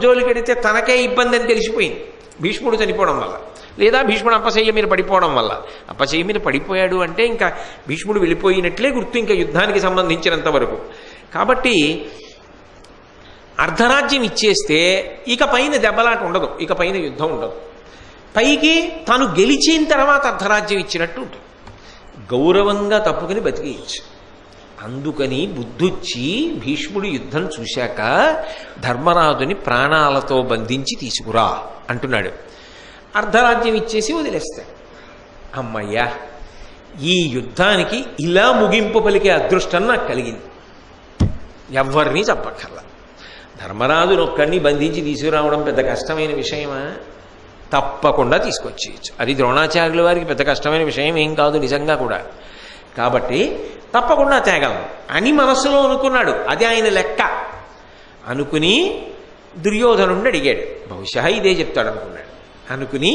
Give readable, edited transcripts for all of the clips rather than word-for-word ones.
జోలికెడితే తనకే ఇబ్బంది అని తెలిసిపోయింది భీష్ముడు చనిపోవడం వల్ల, లేదా భీష్ముడు అప్పశయ్య మీద పడిపోవడం వల్ల. అప్పశయ్య మీద పడిపోయాడు అంటే ఇంకా భీష్ముడు వెళ్ళిపోయినట్లే గుర్తు, ఇంకా యుద్ధానికి సంబంధించినంత వరకు. కాబట్టి అర్ధరాజ్యం ఇచ్చేస్తే ఇక పైన దెబ్బలాట ఉండదు, ఇక పైన యుద్ధం ఉండదు. పైకి తాను గెలిచిన తర్వాత అర్ధరాజ్యం ఇచ్చినట్టు ఉంటుంది. గౌరవంగా తప్పుకుని బతికేయచ్చు. అందుకని బుద్ధొచ్చి భీష్ముడు యుద్ధం చూశాక ధర్మరాజుని ప్రాణాలతో బంధించి తీసుకురా అంటున్నాడు. అర్ధరాజ్యం ఇచ్చేసి వదిలేస్తాడు. అమ్మయ్యా, ఈ యుద్ధానికి ఇలా ముగింపు పలికే అదృష్టం నాకు కలిగింది. ఎవరిని చెప్పక్కర్లా. ధర్మరాజును ఒక్కడిని బంధించి తీసుకురావడం పెద్ద కష్టమైన విషయమా? తప్పకుండా తీసుకొచ్చేయచ్చు. అది ద్రోణాచార్యుల వారికి పెద్ద కష్టమైన విషయం ఏం కాదు నిజంగా కూడా. కాబట్టి తప్పకుండా తేగలం అని మనస్సులో అనుకున్నాడు. అది ఆయన లెక్క అనుకుని దుర్యోధనుడిని అడిగాడు. బహుశా ఇదే చెప్తాడు అనుకున్నాడు. అనుకుని,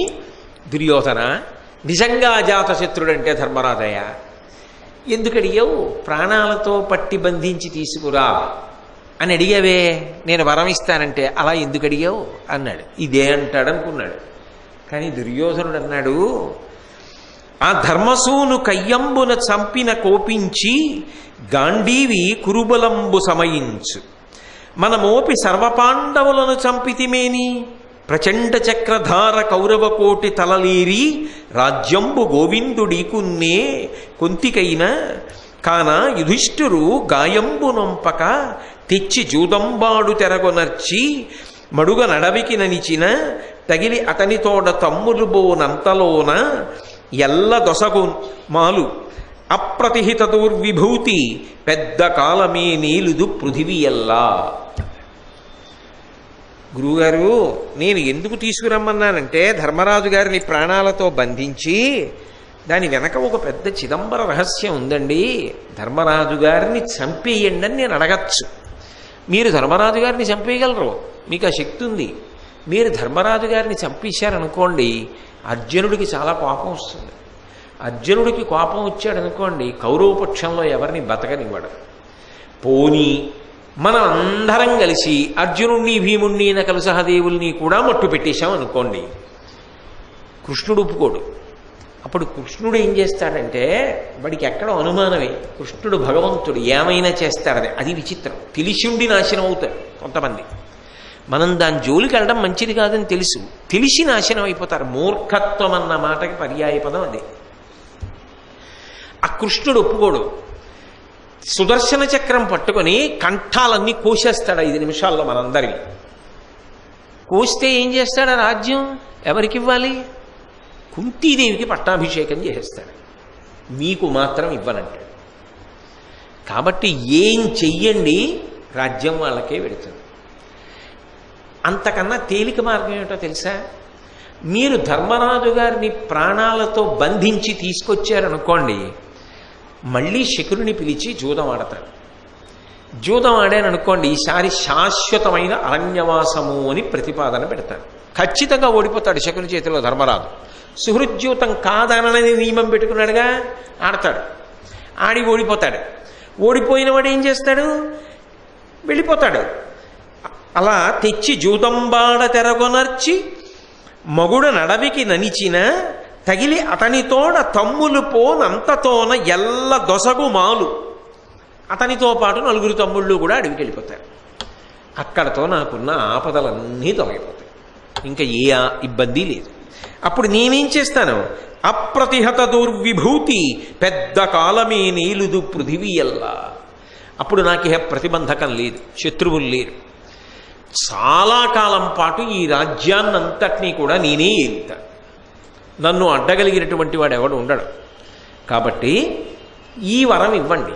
దుర్యోధన, నిజంగా అజాతశత్రుడంటే ధర్మరాజయ్య, ఎందుకు అడిగావు? ప్రాణాలతో పట్టి బంధించి తీసుకురా అని అడిగావే, నేను వరం ఇస్తానంటే అలా ఎందుకు అడిగావు అన్నాడు. ఇదే అంటాడు అనుకున్నాడు. కానీ దుర్యోధనుడు అన్నాడు, ఆ ధర్మసూను కయ్యంబున చంపిన కోపించి గాంధీవి కురుబలంబు సమయించు, మనమోపి సర్వపాండవులను చంపితిమేని, ప్రచండ చక్రధార కౌరవకోటి తలలేరి రాజ్యంబు గోవిందుడీకున్నే కొంతికైన, కాన యుధిష్ఠురు గాయంబు నొంపక తెచ్చి జూదంబాడు తెరగొనర్చి మడుగ నడవికి ననిచిన, తగిలి అతనితోడ తమ్ములు బోనంతలోన ఎల్ల దొసగు మాలు, అప్రతిహిత దుర్విభూతి పెద్ద కాలమే నీలుదు పృథివీ ఎల్లా. గురువుగారు, నేను ఎందుకు తీసుకురమ్మన్నానంటే ధర్మరాజు గారిని ప్రాణాలతో బంధించి దాని వెనక ఒక పెద్ద చిదంబర రహస్యం ఉందండి. ధర్మరాజు గారిని చంపేయండి అని నేను అడగచ్చు. మీరు ధర్మరాజు గారిని చంపేయగలరు, మీకు ఆ శక్తి ఉంది. మీరు ధర్మరాజు గారిని చంపేశారనుకోండి, అర్జునుడికి చాలా కోపం వస్తుంది. అర్జునుడికి కోపం వచ్చాడనుకోండి, కౌరవపక్షంలో ఎవరిని బతకనివ్వడు. పోనీ మనం అందరం కలిసి అర్జునుడిని, భీముణ్ణి, నకుల సహదేవుల్ని కూడా మట్టు పెట్టేశాం అనుకోండి, కృష్ణుడు ఒప్పుకోడు. అప్పుడు కృష్ణుడు ఏం చేస్తాడంటే, వాడికి ఎక్కడో అనుమానమే, కృష్ణుడు భగవంతుడు ఏమైనా చేస్తాడని. అది విచిత్రం. తెలిసిండి నాశనం అవుతాడు కొంతమంది. మనం దాని జోలికి వెళ్ళడం మంచిది కాదని తెలుసు, తెలిసి నాశనం అయిపోతారు. మూర్ఖత్వం అన్న మాటకి పర్యాయ పదం అదే. ఆ కృష్ణుడు ఒప్పుకోడు. సుదర్శన చక్రం పట్టుకొని కంఠాలన్నీ కోసేస్తాడు 5 నిమిషాల్లో మనందరివి. కోస్తే ఏం చేస్తాడు? ఆ రాజ్యం ఎవరికి ఇవ్వాలి? కుంతీదేవికి పట్టాభిషేకం చేసేస్తాడు. మీకు మాత్రం ఇవ్వనంటాడు. కాబట్టి ఏం చెయ్యండి, రాజ్యం వాళ్ళకే వెళుతుంది. అంతకన్నా తేలిక మార్గం ఏమిటో తెలుసా? మీరు ధర్మరాజు గారిని ప్రాణాలతో బంధించి తీసుకొచ్చారనుకోండి, మళ్ళీ శకురుని పిలిచి జూదం ఆడతాడు. జూదం ఆడారనుకోండి, ఈసారి శాశ్వతమైన అరణ్యవాసము అని ప్రతిపాదన పెడతాడు. ఖచ్చితంగా ఓడిపోతాడు శకుని చేతిలో ధర్మరాజు. సుహృద్యూతం కాదనని నియమం పెట్టుకున్నాడుగా, ఆడతాడు. ఆడి ఓడిపోతాడు. ఓడిపోయిన వాడు ఏం చేస్తాడు? వెళ్ళిపోతాడు. అలా తెచ్చి జూదంబాడ తెరగొనర్చి మగుడ నడవికి ననిచిన, తగిలి అతనితోడ తమ్ములు పోనంతతోన ఎల్ల దొసగు మాలు. అతనితో పాటు 4 తమ్ముళ్ళు కూడా అడవికి వెళ్ళిపోతారు. అక్కడతో నాకున్న ఆపదలన్నీ తొలగిపోతాయి. ఇంకా ఏ ఇబ్బంది లేదు. అప్పుడు నేనేం చేస్తాను? అప్రతిహత దుర్విభూతి పెద్ద కాలమే నీలుదు పృథివీ ఎల్లా. అప్పుడు నాకు ప్రతిబంధకం లేదు, శత్రువులు లేరు. చాలా కాలం పాటు ఈ రాజ్యాన్నంతటినీ కూడా నేనే ఏలుతా. నన్ను అడ్డగలిగినటువంటి వాడు ఎవడు ఉండడు. కాబట్టి ఈ వరం ఇవ్వండి,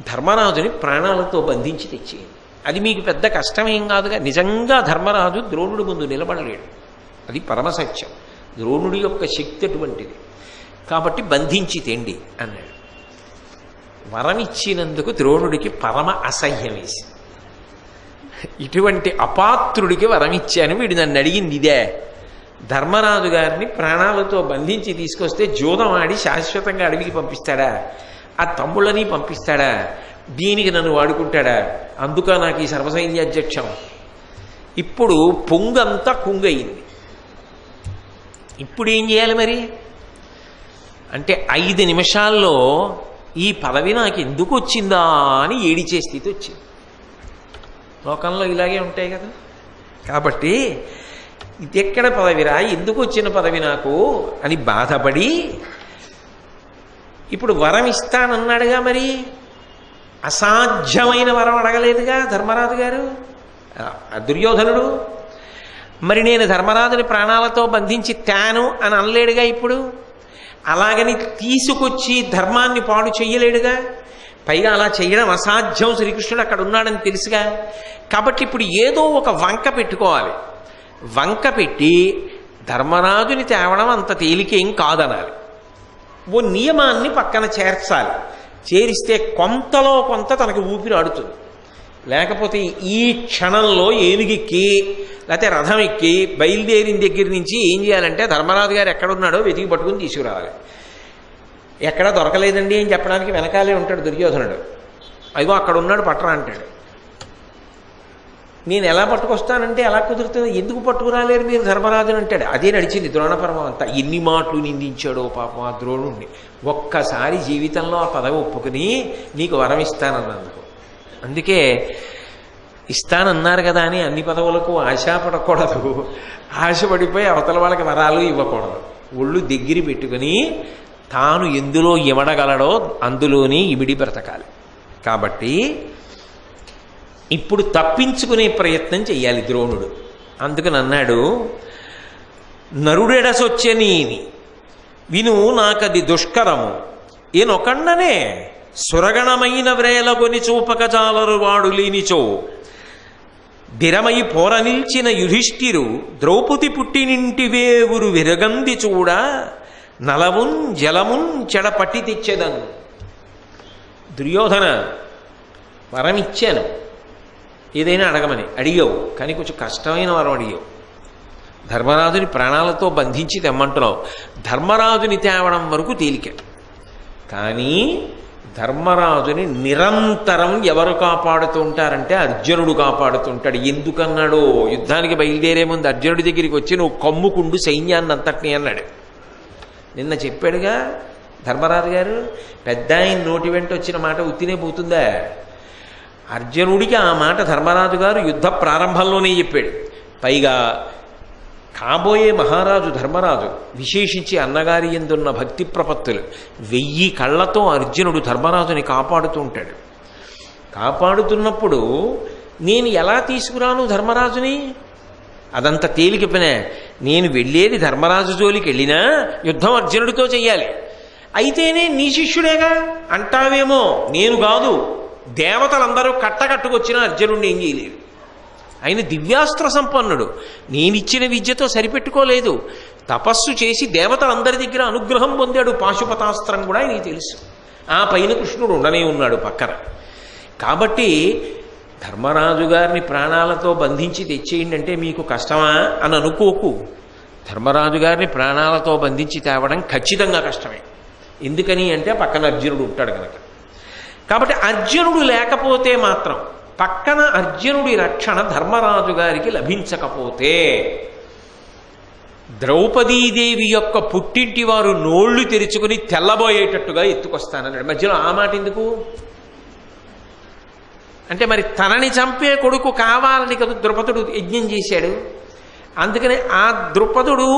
ధర్మరాజుని ప్రాణాలతో బంధించి తెచ్చేయండి. అది మీకు పెద్ద కష్టమేం కాదుగా. నిజంగా ధర్మరాజు ద్రోణుడి ముందు నిలబడలేడు, అది పరమసత్యం. ద్రోణుడి యొక్క శక్తి అటువంటిది. కాబట్టి బంధించి తేండి అన్నాడు. వరం ఇచ్చినందుకు ద్రోణుడికి పరమ అసహ్యం వేసింది. ఇటువంటి అపాత్రుడికి వరం ఇచ్చాను, వీడు నన్ను అడిగింది ఇదే. ధర్మరాజు గారిని ప్రాణాలతో బంధించి తీసుకొస్తే జూదం ఆడి శాశ్వతంగా అడవికి పంపిస్తాడా? ఆ తమ్ముళ్ళని పంపిస్తాడా? దీనికి నన్ను వాడుకుంటాడా? అందుక నాకు ఈ సర్వసైన్యాధ్యక్షం. ఇప్పుడు పొంగంతా కుంగయింది. ఇప్పుడు ఏం చేయాలి మరి అంటే 5 నిమిషాల్లో ఈ పదవి నాకు ఎందుకు వచ్చిందా అని ఏడిచే స్థితి వచ్చింది. లోకంలో ఇలాగే ఉంటాయి కదా. కాబట్టి ఇది ఎక్కడ పదవిరా, ఎందుకు వచ్చిన పదవి నాకు అని బాధపడి ఇప్పుడు వరం ఇస్తానన్నాడుగా, మరి అసాధ్యమైన వరం అడగలేదుగా ధర్మరాజు గారు, దుర్యోధనుడు. మరి నేను ధర్మరాజుని ప్రాణాలతో బంధించి తాను అని అనలేడుగా. ఇప్పుడు అలాగని తీసుకొచ్చి ధర్మాన్ని పాడు చెయ్యలేడుగా. పైగా అలా చేయడం అసాధ్యం, శ్రీకృష్ణుడు అక్కడ ఉన్నాడని తెలుసుగా. కాబట్టి ఇప్పుడు ఏదో ఒక వంక పెట్టుకోవాలి. వంక పెట్టి ధర్మరాజుని తేవడం అంత తేలికేం కాదనాలి. ఓ నియమాన్ని పక్కన చేర్చాలి. చేరిస్తే కొంతలో కొంత తనకి ఊపిరి ఆడుతుంది. లేకపోతే ఈ క్షణంలో ఏనుగెక్కి లేకపోతే రథం ఎక్కి బయలుదేరిన దగ్గర నుంచి ఏం చేయాలంటే ధర్మరాజు గారు ఎక్కడున్నాడో వెతికి పట్టుకుని తీసుకురావాలి. ఎక్కడా దొరకలేదండి అని చెప్పడానికి వెనకాలే ఉంటాడు దుర్యోధనుడు. అదిగో అక్కడ ఉన్నాడు పట్టరా అంటాడు. నేను ఎలా పట్టుకొస్తానంటే ఎలా కుదురుతుంది, ఎందుకు పట్టుకురాలేరు మీరు ధర్మరాజుని అంటాడు. అదే నడిచింది ద్రోణపర్వం అంతా. ఎన్ని మాటలు నిందించాడో పాపం ఆ ద్రోణుణ్ణి. ఒక్కసారి జీవితంలో ఆ పదవి ఒప్పుకుని నీకు వరం ఇస్తానన్నందుకు. అందుకే ఇస్తానన్నారు కదా అని అన్ని పదవులకు ఆశపడకూడదు. ఆశపడిపోయి అవతల వాళ్ళకి వరాలు ఇవ్వకూడదు. ఒళ్ళు దగ్గర పెట్టుకుని తాను ఎందులో ఇమడగలడో అందులోని ఇమిడి బ్రతకాలి. కాబట్టి ఇప్పుడు తప్పించుకునే ప్రయత్నం చెయ్యాలి ద్రోణుడు. అందుకని అన్నాడు, నరుడెడసొచ్చనీని విను నాకది దుష్కరము ఏనొకండనే సురగణమైన వ్రేలగొని చూపక జాలరు వాడు లేనిచో దిరమై పోర నిల్చిన యుధిష్ఠిరు ద్రౌపది పుట్టినింటి వేవురు విరగంది చూడ నలమున్ జలమున్ చెడపట్టి తెచ్చేదను. దుర్యోధన, వరం ఇచ్చాను, ఏదైనా అడగమని అడిగావు, కానీ కొంచెం కష్టమైన వరం అడిగావు. ధర్మరాజుని ప్రాణాలతో బంధించి తెమ్మంటున్నావు. ధర్మరాజుని తేవడం వరకు తేలిక. కానీ ధర్మరాజుని నిరంతరం ఎవరు కాపాడుతూ ఉంటారంటే అర్జునుడు కాపాడుతుంటాడు. ఎందుకన్నాడో, యుద్ధానికి బయలుదేరే ముందు అర్జునుడి దగ్గరికి వచ్చి నువ్వు కమ్ముకుండు సైన్యాన్ని అంతటినీ అన్నాడు. నిన్న చెప్పాడుగా ధర్మరాజు గారు. పెద్ద ఆయన నోటి వెంట వచ్చిన మాట ఉత్తినే పోతుందా? అర్జునుడికి ఆ మాట ధర్మరాజు గారు యుద్ధ ప్రారంభంలోనే చెప్పాడు. పైగా కాబోయే మహారాజు ధర్మరాజు, విశేషించి అన్నగారి యందున్న భక్తి ప్రపత్తులు, 1000 కళ్ళతో అర్జునుడు ధర్మరాజుని కాపాడుతూ ఉంటాడు. కాపాడుతున్నప్పుడు నేను ఎలా తీసుకురాను ధర్మరాజుని? అదంత తేలిక పనే. నేను వెళ్ళేది ధర్మరాజు జోలికి వెళ్ళినా యుద్ధం అర్జునుడితో చెయ్యాలి. అయితేనే నీ శిష్యుడేగా అంటావేమో. నేను కాదు, దేవతలందరూ కట్టకట్టుకొచ్చిన అర్జునుడిని ఏం చేయలేదు. ఆయన దివ్యాస్త్ర సంపన్నుడు. నేనిచ్చిన విద్యతో సరిపెట్టుకోలేదు. తపస్సు చేసి దేవతలందరి దగ్గర అనుగ్రహం పొందాడు. పాశుపతాస్త్రం కూడా ఆయనకి తెలుసు. ఆ పైన కృష్ణుడు ఉండనే ఉన్నాడు పక్కన. కాబట్టి ధర్మరాజు గారిని ప్రాణాలతో బంధించి తెచ్చేయండి అంటే మీకు కష్టమా అని అనుకోకు. ధర్మరాజు గారిని ప్రాణాలతో బంధించి తేవడం ఖచ్చితంగా కష్టమే. ఎందుకని అంటే పక్కన అర్జునుడు ఉంటాడు కనుక. కాబట్టి అర్జునుడు లేకపోతే మాత్రం, పక్కన అర్జునుడి రక్షణ ధర్మరాజు గారికి లభించకపోతే ద్రౌపదీదేవి యొక్క పుట్టింటి వారు నోళ్లు తెరుచుకుని తెల్లబోయేటట్టుగా ఎత్తుకొస్తానన్నాడు. మధ్యలో ఆ మాట ఎందుకు అంటే, మరి తనని చంపే కొడుకు కావాలని కదా ద్రుపదుడు యజ్ఞం చేశాడు. అందుకని ఆ ద్రుపదుడు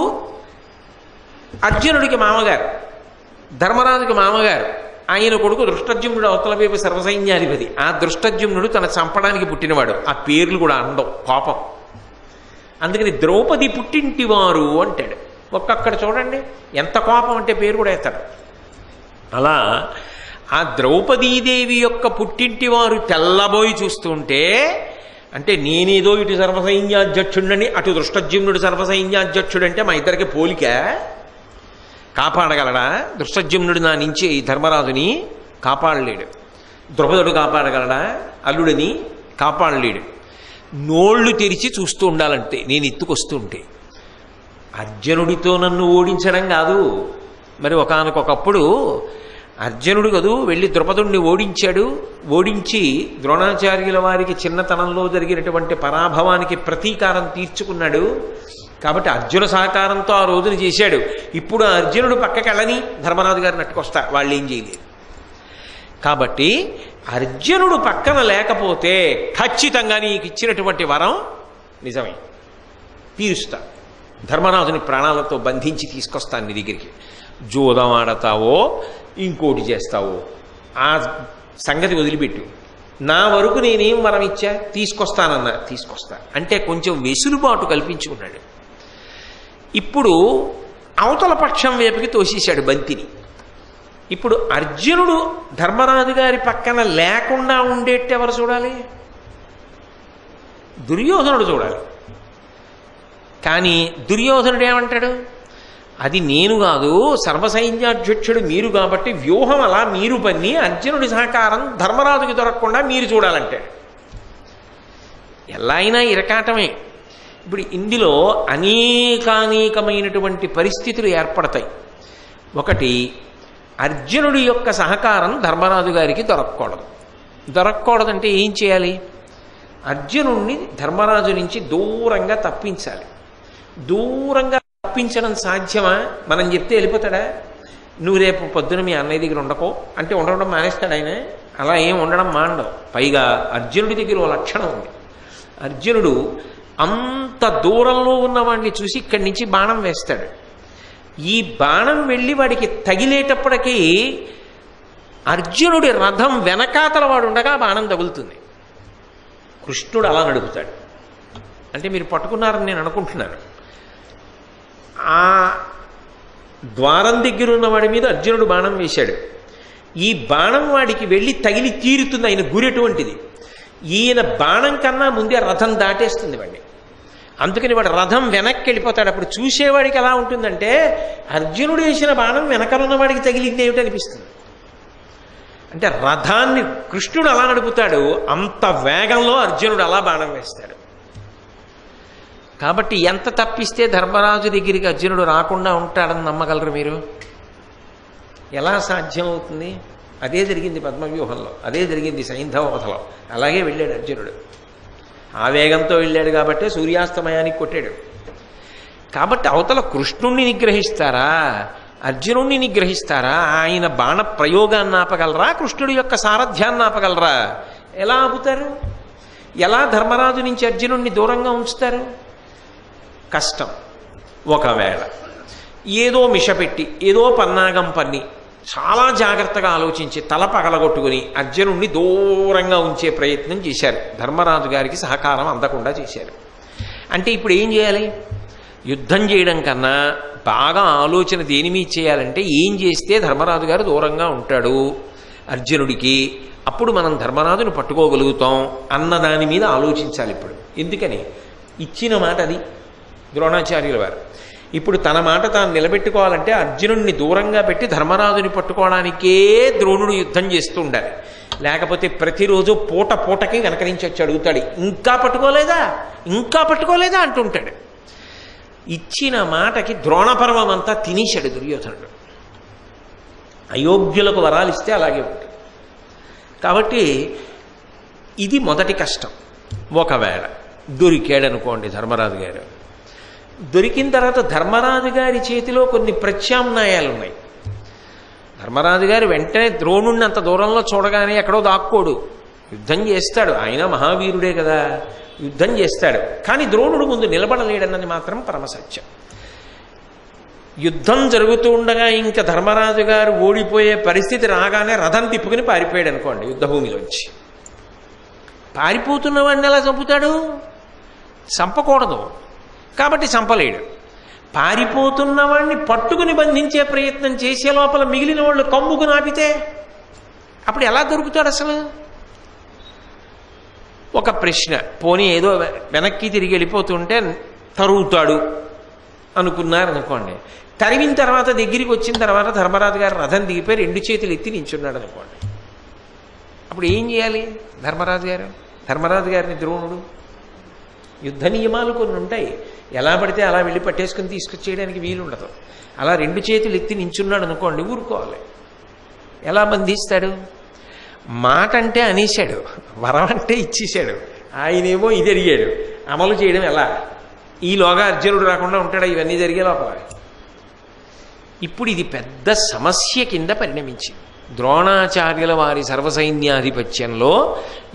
అర్జునుడికి మామగారు, ధర్మరాజుకి మామగారు. ఆయన కొడుకు దృష్టజ్యుమ్నుడు అవతల వైపు సర్వసైన్యాధిపతి. ఆ దృష్టజ్యుమ్నుడు తన చంపడానికి పుట్టినవాడు. ఆ పేర్లు కూడా అండం కోపం. అందుకని ద్రౌపది పుట్టింటి వారు అంటాడు. ఒక్కొక్కడ చూడండి ఎంత కోపం అంటే పేరు కూడా వేస్తాడు. అలా ఆ ద్రౌపదీదేవి యొక్క పుట్టింటి వారు తెల్లబోయి చూస్తుంటే, అంటే నేనేదో ఇటు సర్వసైన్యాధ్యక్షుడని అటు దృష్టజ్యుమ్నుడు సర్వసైన్యాధ్యక్షుడంటే మా ఇద్దరికి పోలిక. కాపాడగలడా దృష్టజ్యుమ్నుడు నా నుంచి ధర్మరాజుని? కాపాడలేడు. ద్రౌపదుడు కాపాడగలడా అల్లుడిని? కాపాడలేడు. నోళ్లు తెరిచి చూస్తూ ఉండాలంటే నేను ఎత్తుకొస్తుంటే. అర్జునుడితో నన్ను ఓడించడం కాదు. మరి ఒకానొకప్పుడు అర్జునుడు కదూ వెళ్ళి ద్రుపదుణ్ణి ఓడించాడు, ఓడించి ద్రోణాచార్యుల వారికి చిన్నతనంలో జరిగినటువంటి పరాభవానికి ప్రతీకారం తీర్చుకున్నాడు. కాబట్టి అర్జున సహకారంతో ఆ రోజున చేశాడు. ఇప్పుడు అర్జునుడు పక్కకెళ్ళని ధర్మరాజు గారిని అట్టుకొస్తా, వాళ్ళు ఏం చేయలేరు. కాబట్టి అర్జునుడు పక్కన లేకపోతే ఖచ్చితంగా నీకు ఇచ్చినటువంటి వరం నిజమే, తీరుస్తా, ధర్మరాజుని ప్రాణాలతో బంధించి తీసుకొస్తాను నీ దగ్గరికి. జూదం ఆడతావో ఇంకోటి చేస్తావో ఆ సంగతి వదిలిపెట్టు, నా వరకు నేనేం వరం ఇచ్చా, తీసుకొస్తానన్నా తీసుకొస్తా అంటే కొంచెం వెసులుబాటు కల్పించుకున్నాడు. ఇప్పుడు అవతల పక్షం వైపుకి తోసేశాడు బంతిని. ఇప్పుడు అర్జునుడు ధర్మరాజు గారి పక్కన లేకుండా ఉండేట్టు ఎవరు చూడాలి? దుర్యోధనుడు చూడాలి. కానీ దుర్యోధనుడు ఏమంటాడు? అది నేను కాదు, సర్వసైన్యాధ్యక్షుడు మీరు కాబట్టి వ్యూహం అలా మీరు పన్ని అర్జునుడి సహకారం ధర్మరాజుకి దొరకకుండా మీరు చూడాలంటాడు. ఎలా అయినా ఇరకాటమే. ఇప్పుడు ఇందులో అనేకానేకమైనటువంటి పరిస్థితులు ఏర్పడతాయి. ఒకటి, అర్జునుడి యొక్క సహకారం ధర్మరాజు గారికి దొరకకూడదంటే ఏం చేయాలి? అర్జునుడిని ధర్మరాజు నుంచి దూరంగా తప్పించాలి. దూరంగా తప్పించడం సాధ్యమా? మనం చెప్తే వెళ్ళిపోతాడా? నువ్వు రేపు పొద్దున మీ అన్నయ్య దగ్గర ఉండకో అంటే ఉండడం మానేస్తాడు ఆయన. అలా ఏం ఉండడం మాండవు. పైగా అర్జునుడి దగ్గర ఓ లక్షణం ఉంది. అర్జునుడు అంత దూరంలో ఉన్నవాడిని చూసి ఇక్కడి నుంచి బాణం వేస్తాడు. ఈ బాణం వెళ్ళి వాడికి తగిలేటప్పటికీ అర్జునుడి రథం వెనకాతల వాడు ఉండగా బాణం తగులుతుంది. కృష్ణుడు అలా నడుపుతాడు. అంటే మీరు పట్టుకున్నారని నేను అనుకుంటున్నాను. ఆ ద్వారం దగ్గర ఉన్నవాడి మీద అర్జునుడు బాణం వేశాడు. ఈ బాణం వాడికి వెళ్ళి తగిలి తీరుతుంది. ఆయన గురి ఎటువంటిది? ఈయన బాణం కన్నా ముందే రథం దాటేస్తుంది వాడిని. అందుకని వాడు రథం వెనక్కి వెళ్ళిపోతాడు. అప్పుడు చూసేవాడికి ఎలా ఉంటుందంటే అర్జునుడు వేసిన బాణం వెనకలున్న వాడికి తగిలింది ఏమిటి అనిపిస్తుంది. అంటే రథాన్ని కృష్ణుడు అలా నడుపుతాడు, అంత వేగంలో అర్జునుడు అలా బాణం వేస్తాడు. కాబట్టి ఎంత తప్పిస్తే ధర్మరాజు దగ్గరికి అర్జునుడు రాకుండా ఉంటాడని నమ్మగలరు మీరు? ఎలా సాధ్యం అవుతుంది? అదే జరిగింది పద్మవ్యూహంలో, అదే జరిగింది సైంధవ వధలో. అలాగే వెళ్ళాడు అర్జునుడు. ఆ వేగంతో వెళ్ళాడు కాబట్టి సూర్యాస్తమయానికి కొట్టాడు. కాబట్టి అవతల కృష్ణుణ్ణి నిగ్రహిస్తారా, అర్జునుణ్ణి నిగ్రహిస్తారా? ఆయన బాణ ప్రయోగాన్ని ఆపగలరా, కృష్ణుడి యొక్క సారథ్యాన్ని ఆపగలరా? ఎలా ఆపుతారు? ఎలా ధర్మరాజు నుంచి అర్జునుణ్ణి దూరంగా ఉంచుతారు? కష్టం. ఒకవేళ ఏదో మిషపెట్టి ఏదో పన్నాగం పన్ని చాలా జాగ్రత్తగా ఆలోచించి తల పగలగొట్టుకుని అర్జునుణ్ణి దూరంగా ఉంచే ప్రయత్నం చేశారు. ధర్మరాజు గారికి సహకారం అందకుండా చేశారు. అంటే ఇప్పుడు ఏం చేయాలి? యుద్ధం చేయడం కన్నా బాగా ఆలోచన దేని మీద చేయాలంటే ఏం చేస్తే ధర్మరాజు గారు దూరంగా ఉంటాడు అర్జునుడికి, అప్పుడు మనం ధర్మరాజును పట్టుకోగలుగుతాం అన్నదాని మీద ఆలోచించాలి. ఇప్పుడు ఎందుకని ఇచ్చిన మాట అది ద్రోణాచార్యుల వారు. ఇప్పుడు తన మాట తాను నిలబెట్టుకోవాలంటే అర్జునుడిని దూరంగా పెట్టి ధర్మరాజుని పట్టుకోవడానికే ద్రోణుడు యుద్ధం చేస్తూ ఉండాలి. లేకపోతే ప్రతిరోజు పూటకి వెనక నుంచి వచ్చి అడుగుతాడు, ఇంకా పట్టుకోలేదా అంటుంటాడు. ఇచ్చిన మాటకి ద్రోణపర్వం అంతా తినేశాడు దుర్యోధనుడు. అయోగ్యులకు వరాలు ఇస్తే అలాగే ఉంటుంది. కాబట్టి ఇది మొదటి కష్టం. ఒకవేళ దొరికాడనుకోండి ధర్మరాజు గారు, దొరికిన తర్వాత ధర్మరాజు గారి చేతిలో కొన్ని ప్రత్యామ్నాయాలు ఉన్నాయి. ధర్మరాజు గారు వెంటనే ద్రోణుణ్ణి అంత దూరంలో చూడగానే ఎక్కడో దాక్కోడు, యుద్ధం చేస్తాడు. ఆయన మహావీరుడే కదా, యుద్ధం చేస్తాడు. కానీ ద్రోణుడు ముందు నిలబడలేడన్నది మాత్రం పరమసత్యం. యుద్ధం జరుగుతూ ఉండగా ఇంకా ధర్మరాజు గారు ఓడిపోయే పరిస్థితి రాగానే రథం తిప్పుకుని పారిపోయాడు అనుకోండి యుద్ధభూమిలోంచి. పారిపోతున్న వాడిని ఎలా చంపుతాడు? చంపకూడదు కాబట్టి చంపలేడు. పారిపోతున్న వాడిని పట్టుకుని బంధించే ప్రయత్నం చేసే లోపల మిగిలిన వాళ్ళు కమ్ముకు నాపితే అప్పుడు ఎలా దొరుకుతాడు అసలు? ఒక ప్రశ్న, పోనీ ఏదో వెనక్కి తిరిగి వెళ్ళిపోతుంటే తరుగుతాడు అనుకున్నారనుకోండి. తరిగిన తర్వాత దగ్గరికి వచ్చిన తర్వాత ధర్మరాజు గారు రథం దిగిపోయి 2 చేతులు ఎత్తి నించున్నాడు అనుకోండి. అప్పుడు ఏం చేయాలి ధర్మరాజు గారిని ద్రోణుడు? యుద్ధ నియమాలు కొన్ని ఉంటాయి. ఎలా పడితే అలా వెళ్ళి పట్టేసుకుని తీసుకొచ్చేయడానికి వీలుండదు. అలా 2 చేతులు ఎత్తి నించున్నాడు అనుకోండి, ఊరుకోవాలి. ఎలా బంధిస్తాడు? మాట అంటే అనేశాడు, వరం అంటే ఇచ్చేశాడు, ఆయనేమో ఇది అడిగాడు, అమలు చేయడం ఎలా? ఈలోగా అర్జునుడు రాకుండా ఉంటాడా ఇవన్నీ జరిగే లోపల? ఇప్పుడు ఇది పెద్ద సమస్య కింద పరిణమించింది. ద్రోణాచార్యుల వారి సర్వసైన్యాధిపత్యంలో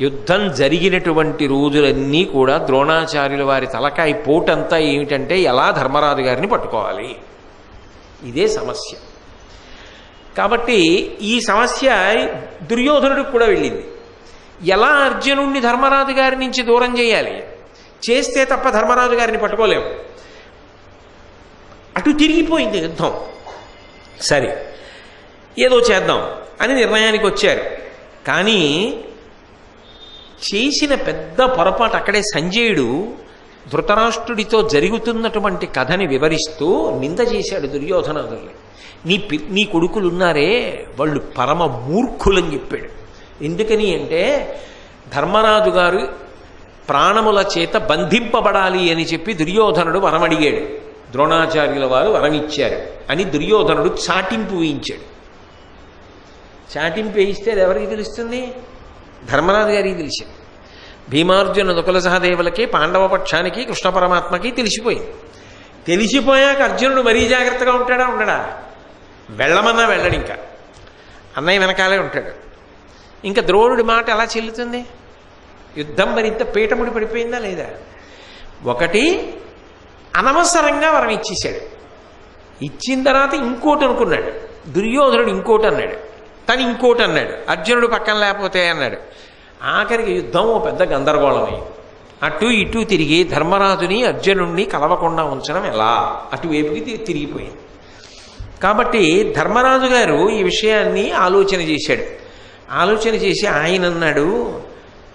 యుద్ధం జరిగినటువంటి రోజులన్నీ కూడా ద్రోణాచార్యుల వారి తలకాయ పోటంతా ఏమిటంటే ఎలా ధర్మరాజు గారిని పట్టుకోవాలి, ఇదే సమస్య. కాబట్టి ఈ సమస్య దుర్యోధనుడికి కూడా వెళ్ళింది. ఎలా అర్జునుడిని ధర్మరాజు గారి నుంచి దూరం చేయాలి? చేస్తే తప్ప ధర్మరాజు గారిని పట్టుకోలేము. అటు తిరిగిపోయింది యుద్ధం. సరే ఏదో చేద్దాం అని నిర్ణయానికి వచ్చారు. కానీ చేసిన పెద్ద పొరపాటు అక్కడే సంజయుడు ధృతరాష్ట్రుడితో జరుగుతున్నటువంటి కథని వివరిస్తూ నింద చేశాడు దుర్యోధనాదుల్ని. నీ కొడుకులున్నారే వాళ్ళు పరమ మూర్ఖులని చెప్పాడు. ఎందుకని అంటే ధర్మరాజు గారు ప్రాణముల చేత బంధింపబడాలి అని చెప్పి దుర్యోధనుడు వరం అడిగాడు. ద్రోణాచార్యుల వారు వరం ఇచ్చారు అని దుర్యోధనుడు చాటింపు వేయించాడు. చాటింపు వేయిస్తే అది ఎవరికి తెలుస్తుంది? ధర్మరాజు గారికి తెలిసింది. భీమార్జున నకుల సహదేవులకి, పాండవ పక్షానికి, కృష్ణ పరమాత్మకి తెలిసిపోయింది. తెలిసిపోయాక అర్జునుడు మరీ జాగ్రత్తగా ఉంటాడా? ఉండడా? వెళ్ళమన్నా వెళ్ళడు. ఇంకా అన్నయ్య వెనకాలే ఉంటాడు. ఇంకా ద్రోణుడి మాట ఎలా చెల్లుతుంది? యుద్ధం మరింత పీఠముడి పడిపోయిందా లేదా? ఒకటి అనవసరంగా వరం ఇచ్చేశాడు. ఇచ్చిన తర్వాత ఇంకోటి అనుకున్నాడు. దుర్యోధనుడు ఇంకోటి అన్నాడు, తను ఇంకోటి అన్నాడు, అర్జునుడు పక్కన లేకపోతే అన్నాడు. ఆఖరికి యుద్ధం ఓ పెద్ద గందరగోళమై అటు ఇటు తిరిగి ధర్మరాజుని అర్జునుడిని కలవకుండా ఉంచడం ఎలా? అటువైపుకి తిరిగిపోయింది. కాబట్టి ధర్మరాజు గారు ఈ విషయాన్ని ఆలోచన చేశాడు. ఆలోచన చేసి ఆయన అన్నాడు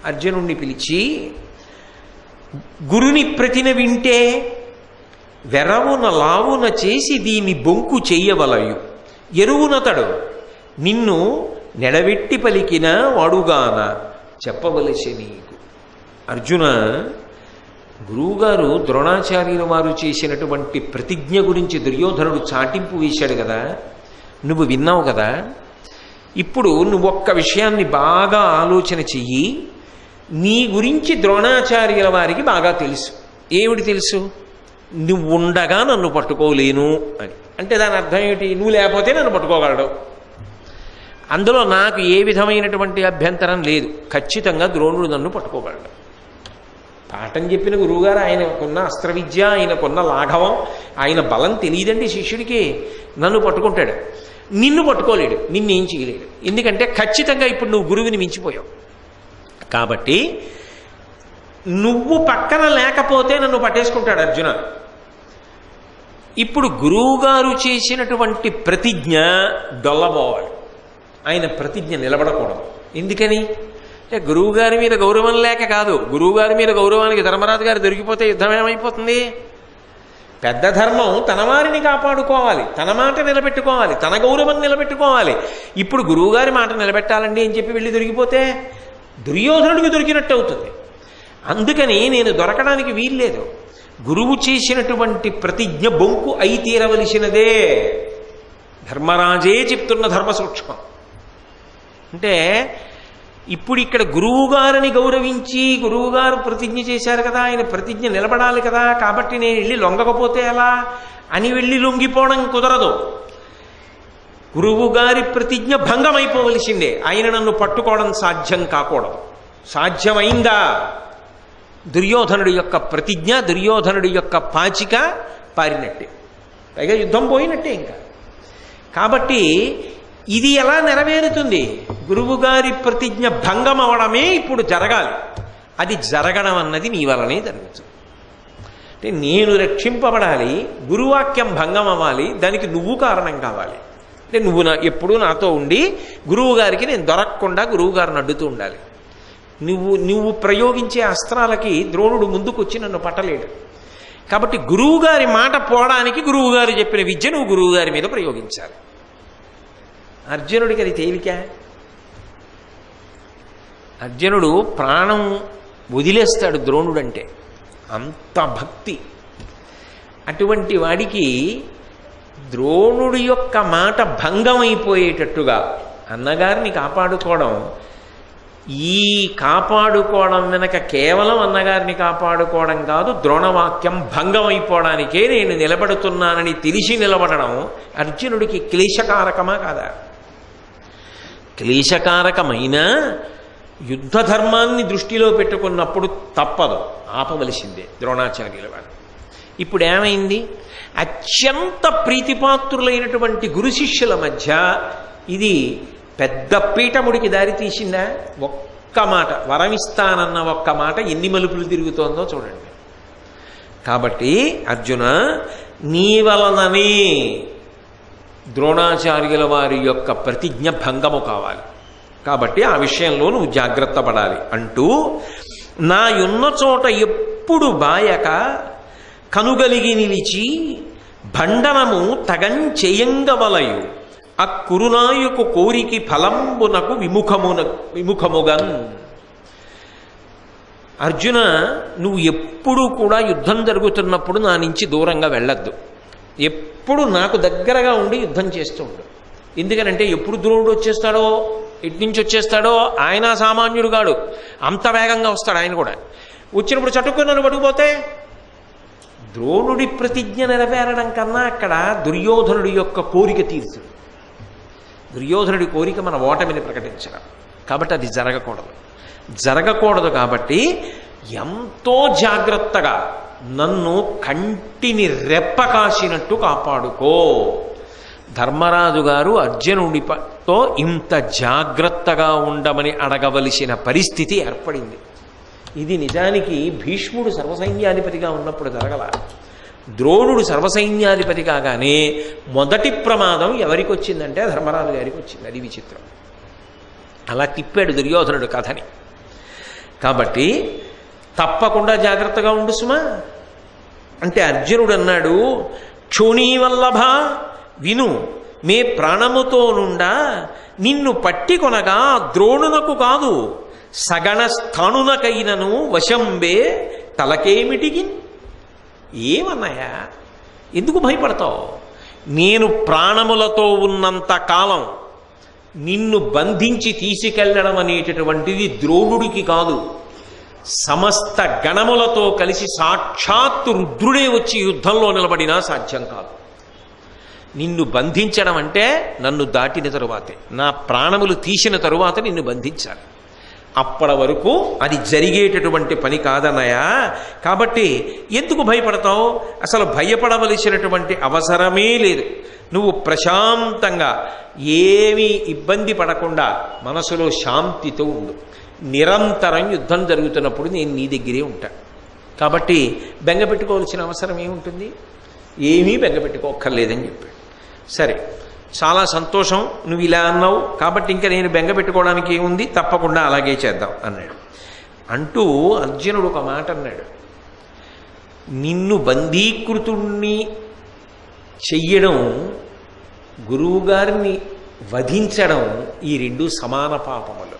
అర్జునుడిని పిలిచి, గురుని ప్రతిన వింటే వెరవున లావున చేసి దీని బొంకు చెయ్యవలయు, ఎరువునతడు నిన్ను నెడవెట్టి పలికిన వాడుగాన చెప్పవలసి నీకు. అర్జున, గురువుగారు ద్రోణాచార్యుల వారు చేసినటువంటి ప్రతిజ్ఞ గురించి దుర్యోధనుడు చాటింపు వేశాడు కదా, నువ్వు విన్నావు కదా. ఇప్పుడు నువ్వొక్క విషయాన్ని బాగా ఆలోచన చెయ్యి. నీ గురించి ద్రోణాచార్యుల వారికి బాగా తెలుసు. ఏమిటి తెలుసు? నువ్వు ఉండగా నన్ను పట్టుకోలేను అని. అంటే దాని అర్థం ఏమిటి? నువ్వు లేకపోతే నన్ను పట్టుకోగలడు. అందులో నాకు ఏ విధమైనటువంటి అభ్యంతరం లేదు. ఖచ్చితంగా ద్రోణుడు నన్ను పట్టుకోగలడు. పాఠం చెప్పిన గురువుగారు ఆయనకున్న అస్త్ర విద్య, ఆయనకున్న లాఘవం, ఆయన బలం తెలియదండి శిష్యుడికి. నన్ను పట్టుకుంటాడు, నిన్ను పట్టుకోలేడు, నిన్నేం చేయలేడు. ఎందుకంటే ఖచ్చితంగా ఇప్పుడు నువ్వు గురువుని మించిపోయావు. కాబట్టి నువ్వు పక్కన లేకపోతే నన్ను పట్టేసుకుంటాడు అర్జున. ఇప్పుడు గురువుగారు చేసినటువంటి ప్రతిజ్ఞ డొల్లబోవాలి. ఆయన ప్రతిజ్ఞ నిలబడకూడదు. ఎందుకని అంటే గురువుగారి మీద గౌరవం లేక కాదు. గురువుగారి మీద గౌరవానికి ధర్మరాజు గారు దొరికిపోతే యుద్ధం ఏమైపోతుంది? పెద్ద ధర్మం తన వారిని కాపాడుకోవాలి, తన మాట నిలబెట్టుకోవాలి, తన గౌరవం నిలబెట్టుకోవాలి. ఇప్పుడు గురువుగారి మాట నిలబెట్టాలండి అని చెప్పి వెళ్ళి దొరికిపోతే దుర్యోధనుడికి దొరికినట్టు అవుతుంది. అందుకని నేను దొరకడానికి వీల్లేదు. గురువు చేసినటువంటి ప్రతిజ్ఞ బొంకు అయి తీరవలసినదే. ధర్మరాజే చెప్తున్న ధర్మ సూక్ష్మం. అంటే ఇప్పుడు ఇక్కడ గురువుగారిని గౌరవించి గురువుగారు ప్రతిజ్ఞ చేశారు కదా, ఆయన ప్రతిజ్ఞ నిలబడాలి కదా, కాబట్టి నేను వెళ్ళి లొంగకపోతే ఎలా అని వెళ్ళి లొంగిపోవడం కుదరదు. గురువుగారి ప్రతిజ్ఞ భంగం అయిపోవలసిందే. ఆయన నన్ను పట్టుకోవడం సాధ్యం కాకూడదు. సాధ్యమైందా? దుర్యోధనుడి యొక్క ప్రతిజ్ఞ, దుర్యోధనుడి యొక్క పాచిక పారినట్టే, పైగా యుద్ధం పోయినట్టే ఇంకా. కాబట్టి ఇది ఎలా నెరవేరుతుంది? గురువుగారి ప్రతిజ్ఞ భంగం అవడమే ఇప్పుడు జరగాలి. అది జరగడం అన్నది నీ వలనే జరుగుతుంది. అంటే నేను రక్షింపబడాలి, గురువాక్యం భంగం అవ్వాలి, దానికి నువ్వు కారణం కావాలి. అంటే నువ్వు ఎప్పుడూ నాతో ఉండి గురువుగారికి నేను దొరకకుండా గురువుగారిని అడ్డుతూ ఉండాలి. నువ్వు ప్రయోగించే అస్త్రాలకి ద్రోణుడు ముందుకొచ్చి నన్ను పట్టలేడు. కాబట్టి గురువుగారి మాట పోవడానికి గురువుగారు చెప్పిన విద్య నువ్వు గురువుగారి మీద ప్రయోగించాలి. అర్జునుడికి అది తేలిక. అర్జునుడు ప్రాణం వదిలేస్తాడు ద్రోణుడంటే, అంత భక్తి. అటువంటి వాడికి ద్రోణుడి యొక్క మాట భంగం అయిపోయేటట్టుగా అన్నగారిని కాపాడుకోవడం, ఈ కాపాడుకోవడం వెనక కేవలం అన్నగారిని కాపాడుకోవడం కాదు, ద్రోణవాక్యం భంగం అయిపోవడానికే నేను నిలబడుతున్నానని తెలిసి నిలబడడం అర్జునుడికి క్లేశకారకమా కాదా? క్లేశకారకమైన యుద్ధ ధర్మాన్ని దృష్టిలో పెట్టుకున్నప్పుడు తప్పదు, ఆపవలసిందే ద్రోణాచార్యుల వారు. ఇప్పుడు ఏమైంది? అత్యంత ప్రీతిపాత్రులైనటువంటి గురు శిష్యుల మధ్య ఇది పెద్ద పీఠముడికి దారి తీసిందా? ఒక్క మాట, వరమిస్తానన్న ఒక్క మాట ఎన్ని మలుపులు తిరుగుతోందో చూడండి. కాబట్టి అర్జున, నీ వలననే ద్రోణాచార్యుల వారి యొక్క ప్రతిజ్ఞ భంగము కావాలి, కాబట్టి ఆ విషయంలో నువ్వు జాగ్రత్త పడాలి అంటూ, నా ఉన్న చోట ఎప్పుడు బాయక కనుగలిగి నిలిచి భండనము తగంచెయంగవలయు ఆ కురునాయుకు కోరికి ఫలంబునకు విముఖముగన్. అర్జున, నువ్వు ఎప్పుడూ కూడా యుద్ధం జరుగుతున్నప్పుడు నా నుంచి దూరంగా వెళ్ళొద్దు, ఎప్పుడు నాకు దగ్గరగా ఉండి యుద్ధం చేస్తూ ఉండు. ఎందుకనంటే ఎప్పుడు ద్రోణుడు వచ్చేస్తాడో, ఎట్నుంచి వచ్చేస్తాడో, ఆయన సామాన్యుడు కాడు, అంత వేగంగా వస్తాడు ఆయన కూడా. వచ్చినప్పుడు చటుక్కుని నన్ను పట్టుకుపోతే ద్రోణుడి ప్రతిజ్ఞ నెరవేరడం కన్నా అక్కడ దుర్యోధనుడి యొక్క కోరిక తీర్చుడు. దుర్యోధనుడి కోరిక మన ఓటమిని ప్రకటించడం, కాబట్టి అది జరగకూడదు. కాబట్టి ఎంతో జాగ్రత్తగా నన్ను కంటిని రెప్ప కాసినట్టు కాపాడుకో. ధర్మరాజు గారు అర్జునుడితో ఇంత జాగ్రత్తగా ఉండమని అడగవలసిన పరిస్థితి ఏర్పడింది. ఇది నిజానికి భీష్ముడు సర్వసైన్యాధిపతిగా ఉన్నప్పుడు జరగల. ద్రోణుడు సర్వసైన్యాధిపతి కాగానే మొదటి ప్రమాదం ఎవరికి వచ్చిందంటే ధర్మరాజు గారికి వచ్చింది. అది విచిత్రం. అలా తిప్పాడు దుర్యోధనుడు కథని. కాబట్టి తప్పకుండా జాగ్రత్తగా ఉండు సుమా అంటే అర్జునుడు అన్నాడు, క్షోణీవల్లభ విను, మే ప్రాణముతో నుండా నిన్ను పట్టి కొనగా ద్రోణునకు కాదు, సగణ స్థానునకైనను వశంబే తలకేమిటికి. ఏమన్నాయా, ఎందుకు భయపడతావు? నేను ప్రాణములతో ఉన్నంత కాలం నిన్ను బంధించి తీసుకెళ్లడం అనేటటువంటిది ద్రోణుడికి కాదు, సమస్త గణములతో కలిసి సాక్షాత్తు రుద్రుడే వచ్చి యుద్ధంలో నిలబడినా సాధ్యం కాదు. నిన్ను బంధించడం అంటే నన్ను దాటిన తరువాతే, నా ప్రాణములు తీసిన తరువాత నిన్ను బంధించాలి. అప్పటి వరకు అది జరిగేటటువంటి పని కాదన్నయా. కాబట్టి ఎందుకు భయపడతావు? అసలు భయపడవలసినటువంటి అవసరమే లేదు. నువ్వు ప్రశాంతంగా ఏమీ ఇబ్బంది పడకుండా మనసులో శాంతితో ఉండు. నిరంతరం యుద్ధం జరుగుతున్నప్పుడు నేను నీ దగ్గరే ఉంటా. కాబట్టి బెంగ పెట్టుకోవాల్సిన అవసరం ఏముంటుంది? ఏమీ బెంగ పెట్టుకోక్కర్లేదని చెప్పాడు. సరే, చాలా సంతోషం, నువ్వు ఇలా అన్నావు కాబట్టి ఇంకా నేను బెంగ పెట్టుకోవడానికి ఏముంది, తప్పకుండా అలాగే చేద్దాం అన్నాడు. అంటూ అర్జునుడు ఒక మాట అన్నాడు, నిన్ను బంధీకృతుణ్ణి చెయ్యడం, గురువుగారిని వధించడం, ఈ రెండు సమాన పాపములు.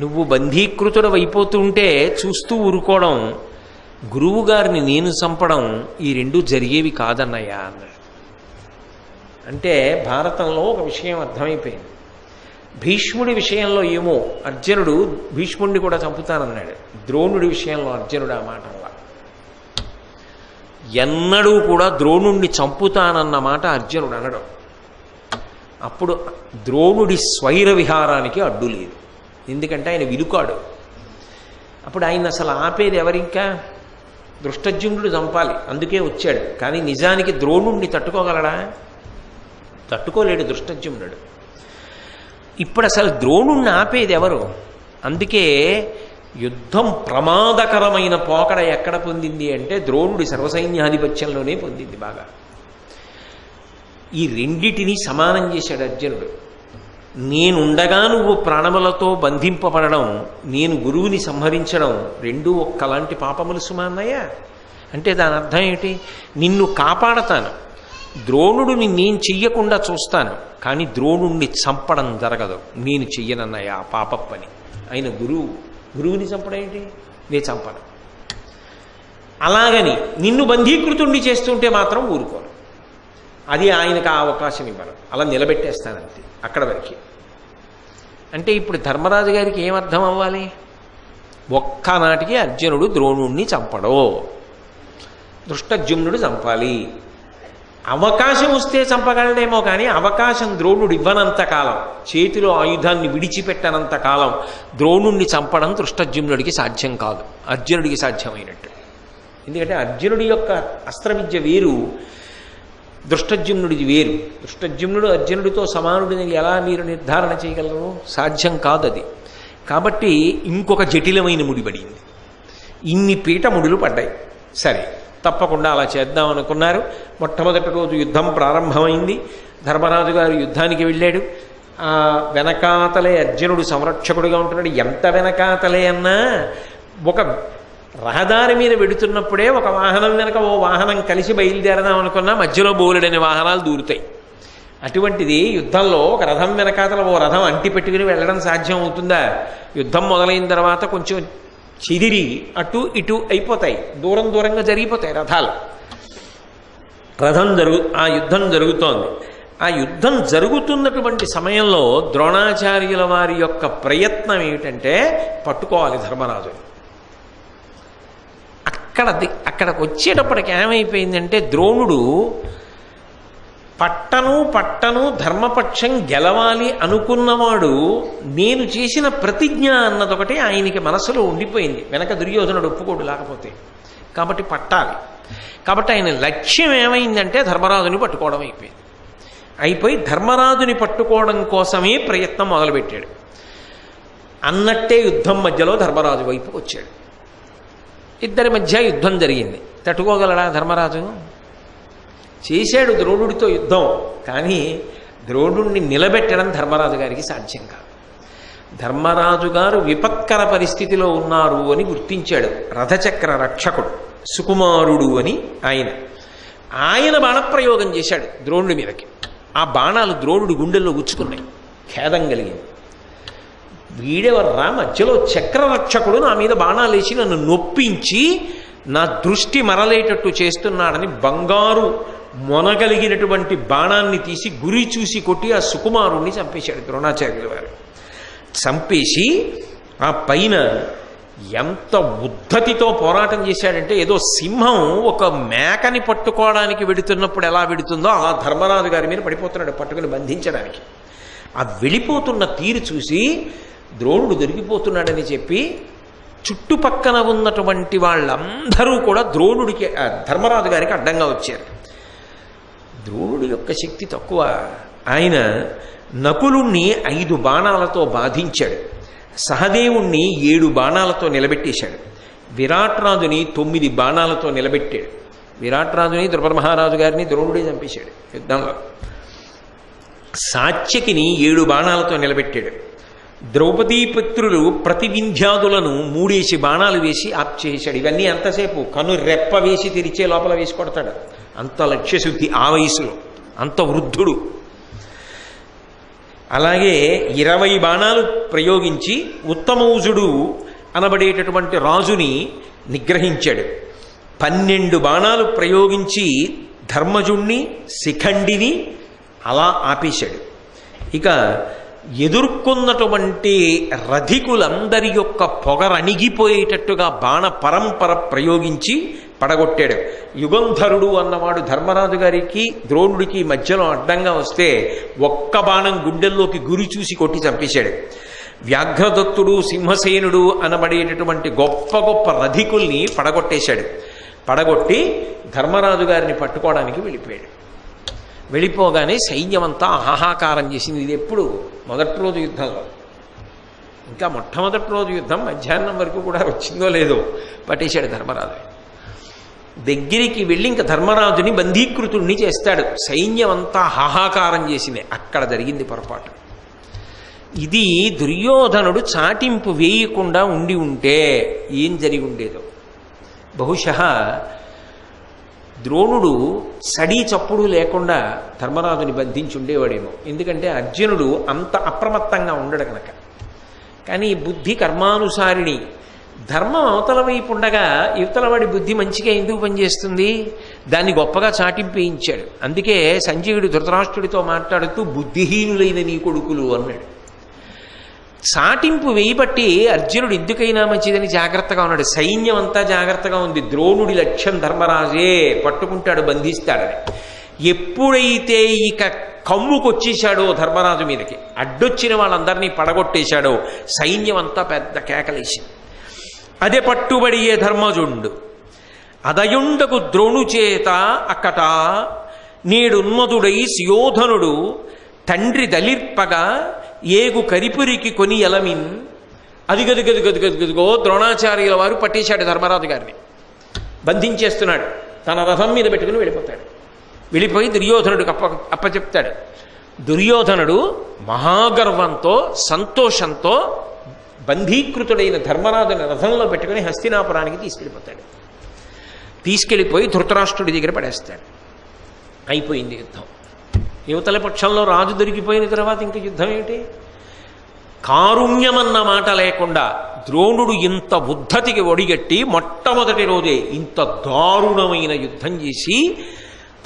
నువ్వు బంధీకృతుడు అయిపోతుంటే చూస్తూ ఊరుకోవడం, గురువుగారిని నేను చంపడం, ఈ రెండు జరిగేవి కాదన్నయ్యా అన్నాడు. అంటే భారతంలో ఒక విషయం అర్థమైపోయింది. భీష్ముడి విషయంలో ఏమో అర్జునుడు భీష్ముడిని కూడా చంపుతానన్నాడు. ద్రోణుడి విషయంలో అర్జునుడు ఆ మాట వల్ల ఎన్నడూ కూడా ద్రోణుణ్ణి చంపుతానన్న మాట అర్జునుడు అనడం. అప్పుడు ద్రోణుడి స్వైర విహారానికి అడ్డు లేదు, ఎందుకంటే ఆయన విలుకాడు. అప్పుడు ఆయన అసలు ఆపేది ఎవరింకా? దృష్టజ్యుమ్నుడు చంపాలి, అందుకే వచ్చాడు. కానీ నిజానికి ద్రోణుణ్ణి తట్టుకోగలడా? తట్టుకోలేడు దృష్టజ్యుమ్నుడు. ఇప్పుడు అసలు ద్రోణుణ్ణి ఆపేది ఎవరు? అందుకే యుద్ధం ప్రమాదకరమైన పోకడ ఎక్కడ పొందింది అంటే ద్రోణుడి సర్వసైన్యాధిపత్యంలోనే పొందింది బాగా. ఈ రెండిటిని సమానం చేశాడు అర్జునుడు. నేనుండగా నువ్వు ప్రాణములతో బంధింపబడడం, నేను గురువుని సంహరించడం రెండూ ఒక్కలాంటి పాపములు సుమా అన్నయ్య. అంటే దాని అర్థం ఏంటి? నిన్ను కాపాడతాను, ద్రోణుడిని నేను చెయ్యకుండా చూస్తాను, కానీ ద్రోణుణ్ణి చంపడం జరగదు, నేను చెయ్యనన్నయ్య ఆ పాప పని. ఆయన గురువుని చంపడం ఏంటి? నేను చంపను. అలాగని నిన్ను బంధీకృతుణ్ణి చేస్తుంటే మాత్రం ఊరుకోను. అది ఆయనకు ఆ అవకాశం ఇవ్వను, అలా నిలబెట్టేస్తానంతే అక్కడ వరకు. అంటే ఇప్పుడు ధర్మరాజు గారికి ఏమర్థం అవ్వాలి? ఒక్కనాటికి అర్జునుడు ద్రోణుణ్ణి చంపడో, దృష్టద్యుమ్నుడు చంపాలి. అవకాశం వస్తే చంపగలడేమో కానీ అవకాశం ద్రోణుడు ఇవ్వనంత కాలం, చేతిలో ఆయుధాన్ని విడిచిపెట్టనంత కాలం ద్రోణుణ్ణి చంపడం దృష్టద్యుమ్నుడికి సాధ్యం కాదు, అర్జునుడికి సాధ్యమైనట్టు. ఎందుకంటే అర్జునుడి యొక్క అస్త్రవిద్య వేరు, దృష్టద్యుమ్నుడిది వేరు. దృష్టద్యుమ్నుడు అర్జునుడితో సమానుడిని ఎలా మీరు నిర్ధారణ చేయగలరు? సాధ్యం కాదు అది. కాబట్టి ఇంకొక జటిలమైన ముడిపడింది. ఇన్ని పీఠముడులు పడ్డాయి. సరే, తప్పకుండా అలా చేద్దాం అనుకున్నారు. మొట్టమొదటి రోజు యుద్ధం ప్రారంభమైంది. ధర్మరాజు గారు యుద్ధానికి వెళ్ళాడు. వెనకాతలే అర్జునుడు సంరక్షకుడిగా ఉంటున్నాడు. ఎంత వెనకాతలే అన్నా ఒక రహదారి మీద వెడుతున్నప్పుడే ఒక వాహనం వెనక ఓ వాహనం కలిసి బయలుదేరదాం అనుకున్నా మధ్యలో బోలెడని వాహనాలు దూరుతాయి. అటువంటిది యుద్ధంలో ఒక రథం వెనకాతల ఓ రథం అంటి పెట్టుకుని వెళ్ళడం సాధ్యం అవుతుందా? యుద్ధం మొదలైన తర్వాత కొంచెం చిదిరి అటు ఇటు అయిపోతాయి, దూరం దూరంగా జరిగిపోతాయి రథాలు. ఆ యుద్ధం జరుగుతోంది. ఆ యుద్ధం జరుగుతున్నటువంటి సమయంలో ద్రోణాచార్యుల వారి యొక్క ప్రయత్నం ఏమిటంటే పట్టుకోవాలి ధర్మరాజుని. అక్కడికి వచ్చేటప్పటికి ఏమైపోయిందంటే ద్రోణుడు పట్టను ధర్మపక్షం గెలవాలి అనుకున్నవాడు నేను చేసిన ప్రతిజ్ఞ అన్నదొకటి ఆయనకి మనసులో ఉండిపోయింది. వెనక దుర్యోధనుడు ఒప్పుకోడు లేకపోతే, కాబట్టి పట్టాలి. కాబట్టి ఆయన లక్ష్యం ఏమైందంటే ధర్మరాజుని పట్టుకోవడం అయిపోయి ధర్మరాజుని పట్టుకోవడం కోసమే ప్రయత్నం మొదలుపెట్టాడు. అన్నట్టే యుద్ధం మధ్యలో ధర్మరాజు వైపుకి వచ్చాడు. ఇద్దరి మధ్య యుద్ధం జరిగింది. తట్టుకోగలడా ధర్మరాజు? చేశాడు ద్రోణుడితో యుద్ధం, కానీ ద్రోణుడిని నిలబెట్టడం ధర్మరాజు గారికి సాధ్యం కాదు. ధర్మరాజు గారు విపత్కర పరిస్థితిలో ఉన్నారు అని గుర్తించాడు. రథచక్ర రక్షకుడు సుకుమారుడు అని ఆయన బాణప్రయోగం చేశాడు ద్రోణుడి మీదకి. ఆ బాణాలు ద్రోణుడి గుండెల్లో గుచ్చుకున్నాయి. ఖేదం కలిగింది. వీడెవర్రా మధ్యలో చక్రరక్షకుడు నా మీద బాణాలు వేసి నన్ను నొప్పించి నా దృష్టి మరలేటట్టు చేస్తున్నాడని బంగారు మొనగలిగినటువంటి బాణాన్ని తీసి గురి చూసి కొట్టి ఆ సుకుమారుణ్ణి చంపేశాడు ద్రోణాచార్యుల వారు. చంపేసి ఆ పైన ఎంత ఉద్ధతితో పోరాటం చేశాడంటే ఏదో సింహం ఒక మేకని పట్టుకోవడానికి వెడుతున్నప్పుడు ఎలా వెడుతుందో అలా ధర్మరాజు గారి మీద పడిపోతున్నాడు పట్టుకుని బంధించడానికి. ఆ వెళ్ళిపోతున్న తీరు చూసి ద్రోణుడు దొరికిపోతున్నాడని చెప్పి చుట్టుపక్కన ఉన్నటువంటి వాళ్ళందరూ కూడా ధర్మరాజు గారికి అడ్డంగా వచ్చారు. ద్రోణుడి యొక్క శక్తి తక్కువ. ఆయన నకులుణ్ణి 5 బాణాలతో బాధించాడు. సహదేవుణ్ణి 7 బాణాలతో నిలబెట్టేశాడు. విరాట్రాజుని 9 బాణాలతో నిలబెట్టాడు. విరాట్రాజుని ద్రుపదమహారాజు గారిని ద్రోణుడే చంపేశాడు యుద్ధంలో. సాత్యకిని 7 బాణాలతో నిలబెట్టాడు. ద్రౌపదీపుత్రులు ప్రతివింధ్యాదులను 3 బాణాలు వేసి ఆప్ చేశాడు. ఇవన్నీ ఎంతసేపు కను రెప్ప వేసి తెరిచే లోపల వేసి కొడతాడు. అంత లక్ష్యశుద్ధి ఆ వయసులో, అంత వృద్ధుడు. అలాగే 20 బాణాలు ప్రయోగించి ఉత్తమౌజుడు అనబడేటటువంటి రాజుని నిగ్రహించాడు. 12 బాణాలు ప్రయోగించి ధర్మజుణ్ణి శిఖండిని అలా ఆపేశాడు. ఇక ఎదుర్కొన్నటువంటి రధికులందరి యొక్క పొగరణిగిపోయేటట్టుగా బాణ పరంపర ప్రయోగించి పడగొట్టాడు. యుగంధరుడు అన్నవాడు ధర్మరాజు గారికి ద్రోణుడికి మధ్యలో అడ్డంగా వస్తే ఒక్క బాణం గుండెల్లోకి గురి చూసి కొట్టి చంపేశాడు. వ్యాఘ్రదత్తుడు సింహసేనుడు అనబడేటటువంటి గొప్ప గొప్ప రధికుల్ని పడగొట్టేశాడు. పడగొట్టి ధర్మరాజు గారిని పట్టుకోవడానికి వెళ్ళిపోయాడు. వెళ్ళిపోగానే సైన్యమంతా ఆహాకారం చేసింది. ఇది ఎప్పుడు? మొదటి రోజు యుద్ధంలో. ఇంకా మొట్టమొదటి రోజు యుద్ధం మధ్యాహ్నం వరకు కూడా వచ్చిందో లేదో పట్టేశాడు ధర్మరాజు. దగ్గరికి వెళ్ళి ఇంకా ధర్మరాజుని బంధీకృతుణ్ణి చేస్తాడు. సైన్యం అంతా హాహాకారం చేసింది. అక్కడ జరిగింది పొరపాటు. ఇది దుర్యోధనుడు చాటింపు వేయకుండా ఉండి ఉంటే ఏం జరిగి ఉండేదో. బహుశः ద్రోణుడు సడీ చప్పుడు లేకుండా ధర్మరాజుని బంధించి ఉండేవాడేమో. ఎందుకంటే అర్జునుడు అంత అప్రమత్తంగా ఉండడు కనుక. కానీ బుద్ధి కర్మానుసారిణి. ధర్మం అవతల వైపు ఉండగా యువతలవాడి బుద్ధి మంచిగా ఎందుకు పనిచేస్తుంది? దాన్ని గొప్పగా చాటింపేయించాడు. అందుకే సంజయుడు ధృతరాష్ట్రుడితో మాట్లాడుతూ బుద్ధిహీనులైన నీ కొడుకులు అన్నాడు. చాటింపు వేయబట్టి అర్జునుడు ఎందుకైనా మంచిదని జాగ్రత్తగా ఉన్నాడు. సైన్యం అంతా జాగ్రత్తగా ఉంది. ద్రోణుడి లక్ష్యం ధర్మరాజే, పట్టుకుంటాడు, బంధిస్తాడని. ఎప్పుడైతే ఇక కమ్ముకొచ్చేశాడో ధర్మరాజు మీదకి, అడ్డొచ్చిన వాళ్ళందరినీ పడగొట్టేశాడో, సైన్యం అంతా పెద్ద కేకలేసింది. అదే పట్టుబడియే ధర్మజుండు అదయుండకు ద్రోణు చేత అక్కట నేడున్మదుడై సుయోధనుడు తండ్రి దలిర్పగా ఏగు కరిపురికి కొని ఎలమిన్. అది గదిగో ద్రోణాచార్యుల వారు పట్టేశాడు ధర్మరాజు గారిని, బంధించేస్తున్నాడు. తన రథం మీద పెట్టుకుని వెళ్ళిపోతాడు. వెళ్ళిపోయి దుర్యోధనుడికి అప్పచెప్తాడు. దుర్యోధనుడు మహాగర్వంతో సంతోషంతో బంధీకృతుడైన ధర్మరాజుని రథంలో పెట్టుకుని హస్తినాపురానికి తీసుకెళ్ళిపోతాడు. తీసుకెళ్ళిపోయి ధృతరాష్ట్రుడి దగ్గర పడేస్తాడు. అయిపోయింది యుద్ధం. యువతల పక్షంలో రాజు దొరికిపోయిన తర్వాత ఇంక యుద్ధం ఏమిటి? కారుణ్యమన్న మాట లేకుండా ద్రోణుడు ఇంత ఉద్ధతికి ఒడిగట్టి మొట్టమొదటి రోజే ఇంత దారుణమైన యుద్ధం చేసి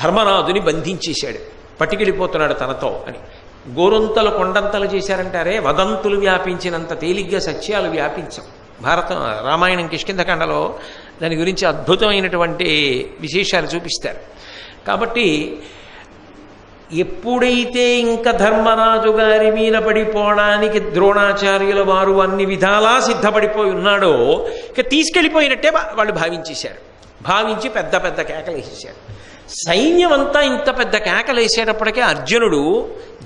ధర్మరాజుని బంధించేశాడు. పట్టుకెళ్ళిపోతున్నాడు తనతో అని. గోరొంతలు కొండంతలు చేశారంటారే, వదంతులు వ్యాపించినంత తేలిగ్గా సత్యాలు వ్యాపించం. భారతం రామాయణం కిష్కింధకాండలో దాని గురించి అద్భుతమైనటువంటి విశేషాలు చూపిస్తారు. కాబట్టి ఎప్పుడైతే ఇంకా ధర్మరాజు గారి మీద పడిపోవడానికి ద్రోణాచార్యుల వారు అన్ని విధాలా సిద్ధపడిపోయి ఉన్నాడో, ఇక తీసుకెళ్ళిపోయినట్టే వాళ్ళు భావించేశారు. భావించి పెద్ద పెద్ద కేకలు వేసేశారు. సైన్యం అంతా ఇంత పెద్ద కేకలు వేసేటప్పటికే అర్జునుడు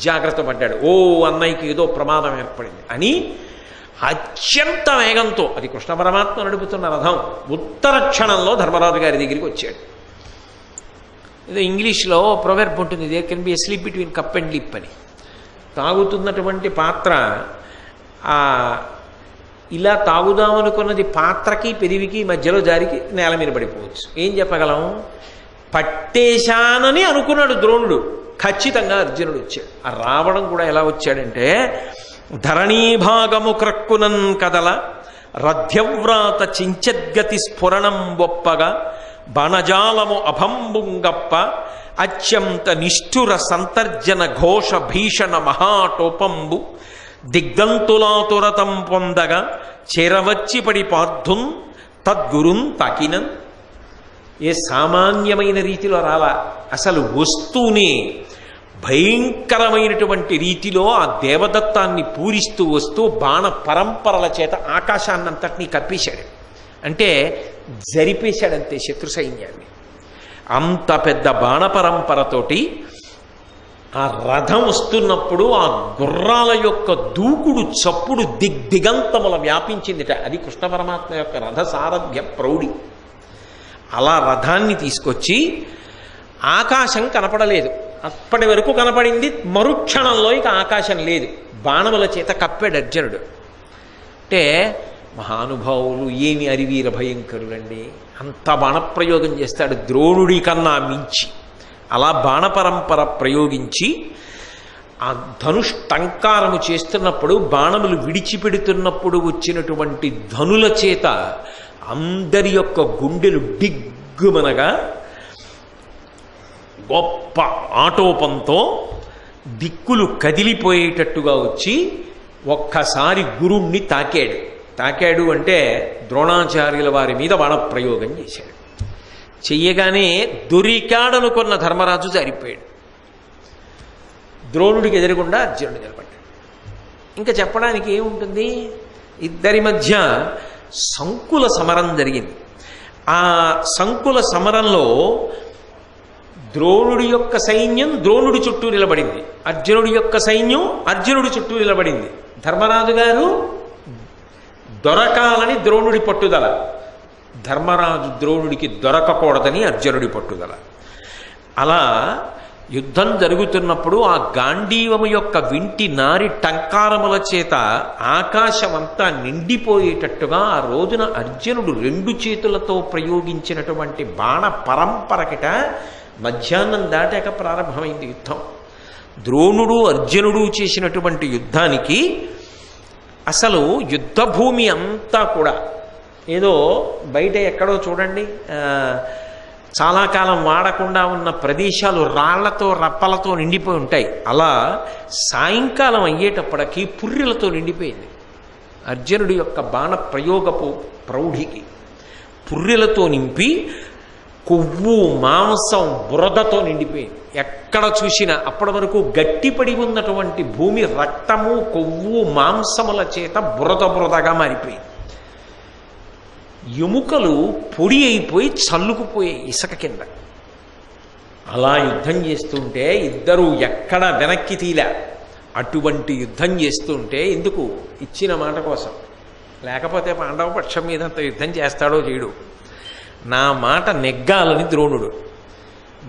జాగ్రత్త పడ్డాడు. ఓ అన్నయ్యకి ఏదో ప్రమాదం ఏర్పడింది అని అత్యంత వేగంతో, అది కృష్ణ పరమాత్మ నడుపుతున్న రథం, ఉత్తర క్షణంలో ధర్మరాజు గారి దగ్గరికి వచ్చాడు. ఏదో ఇంగ్లీష్లో ప్రొవెర్బ్ ఉంటుంది, there can be a slip between cup and lip అని. తాగుతున్నటువంటి పాత్ర ఇలా తాగుదామనుకున్నది పాత్రకి పెరివికి మధ్యలో జారికి నేల మీద పడిపోవచ్చు. ఏం చెప్పగలం? పట్టేశానని అనుకున్నాడు ద్రోణుడు. ఖచ్చితంగా అర్జునుడు వచ్చాడు. ఆ రావడం కూడా ఎలా వచ్చాడంటే, ధరణీభాగము క్రక్కునన్ కదల రథ్యవ్రాత చించద్గతి స్ఫురణం బొప్పగా బణజాలము అభంబుంగప్ప అత్యంత నిష్ఠుర సంతర్జన ఘోష భీషణ మహాటోపంబు దిగ్గంతులాతురతం పొందగా చేరవచ్చి పడి పార్థున్ తద్గురున్ తాకినన్. ఏ సామాన్యమైన రీతిలో రాలా, అసలు వస్తూనే భయంకరమైనటువంటి రీతిలో ఆ దేవదత్తాన్ని పూరిస్తూ వస్తూ బాణ పరంపరల చేత ఆకాశాన్నంతటినీ కప్పేశాడు. అంటే జరిపేశాడంతే శత్రు సైన్యాన్ని. అంత పెద్ద బాణ పరంపరతోటి ఆ రథం వస్తున్నప్పుడు ఆ గుర్రాల యొక్క దూకుడు చప్పుడు దిగ్దిగంతముల వ్యాపించిందిట. అది కృష్ణ పరమాత్మ యొక్క రథ సారథ్య ప్రౌఢి. అలా రథాన్ని తీసుకొచ్చి ఆకాశం కనపడలేదు. అప్పటి వరకు కనపడింది, మరుక్షణంలో ఇక ఆకాశం లేదు. బాణముల చేత కప్పాడు అర్జునుడు. అంటే మహానుభావులు ఏమి అరివీర భయంకరులండి, అంత బాణప్రయోగం చేస్తాడు ద్రోణుడి కన్నా మించి. అలా బాణపరంపర ప్రయోగించి ఆ ధనుష్టంకారము చేస్తున్నప్పుడు, బాణములు విడిచిపెడుతున్నప్పుడు వచ్చినటువంటి ధనుల చేత అందరి యొక్క గుండెలు డిగ్గుమనగా గొప్ప ఆటోపంతో దిక్కులు కదిలిపోయేటట్టుగా వచ్చి ఒక్కసారి గురుణ్ణి తాకాడు. తాకాడు అంటే ద్రోణాచార్యుల వారి మీద బాణప్రయోగం చేశాడు. చెయ్యగానే దొరికాడనుకున్న ధర్మరాజు జారిపోయాడు. ద్రోణుడికి ఎదురుగుండా అర్జునుడు నిలబడ్డాడు. ఇంకా చెప్పడానికి ఏముంటుంది? ఇద్దరి మధ్య సంకుల సమరం జరిగింది. ఆ సంకుల సమరంలో ద్రోణుడి యొక్క సైన్యం ద్రోణుడి చుట్టూ నిలబడింది, అర్జునుడి యొక్క సైన్యం అర్జునుడి చుట్టూ నిలబడింది. ధర్మరాజు గారు దొరకాలని ద్రోణుడి పట్టుదల, ధర్మరాజు ద్రోణుడికి దొరకకూడదని అర్జునుడి పట్టుదల. అలా యుద్ధం జరుగుతున్నప్పుడు ఆ గాంధీవము యొక్క వింటి నారి టంకారముల చేత ఆకాశమంతా నిండిపోయేటట్టుగా ఆ రోజున అర్జునుడు 2 చేతులతో ప్రయోగించినటువంటి బాణ పరంపరకిట మధ్యాహ్నం దాటాక ప్రారంభమైంది యుద్ధం. ద్రోణుడు అర్జునుడు చేసినటువంటి యుద్ధానికి అసలు యుద్ధభూమి అంతా కూడా ఏదో బయట ఎక్కడో చూడండి, చాలా కాలం వాడకుండా ఉన్న ప్రదేశాలు రాళ్లతో రప్పలతో నిండిపోయి ఉంటాయి. అలా సాయంకాలం అయ్యేటప్పటికీ పుర్రెలతో నిండిపోయింది. అర్జునుడి యొక్క బాణ ప్రయోగపు ప్రౌఢికి పుర్రెలతో నింపి కొవ్వు మాంసం బురదతో నిండిపోయింది. ఎక్కడ చూసినా అప్పటి వరకు గట్టిపడి ఉన్నటువంటి భూమి రక్తము కొవ్వు మాంసముల చేత బురద బురదగా మారిపోయింది. ఎముకలు పొడి అయిపోయి చల్లుకుపోయాయి ఇసుక కింద. అలా యుద్ధం చేస్తుంటే ఇద్దరు ఎక్కడ వెనక్కి తీలా. అటువంటి యుద్ధం చేస్తుంటే ఎందుకు? ఇచ్చిన మాట కోసం. లేకపోతే పాండవ పక్షం మీద అంత యుద్ధం చేస్తాడో చేయడు. నా మాట నెగ్గాలని ద్రోణుడు,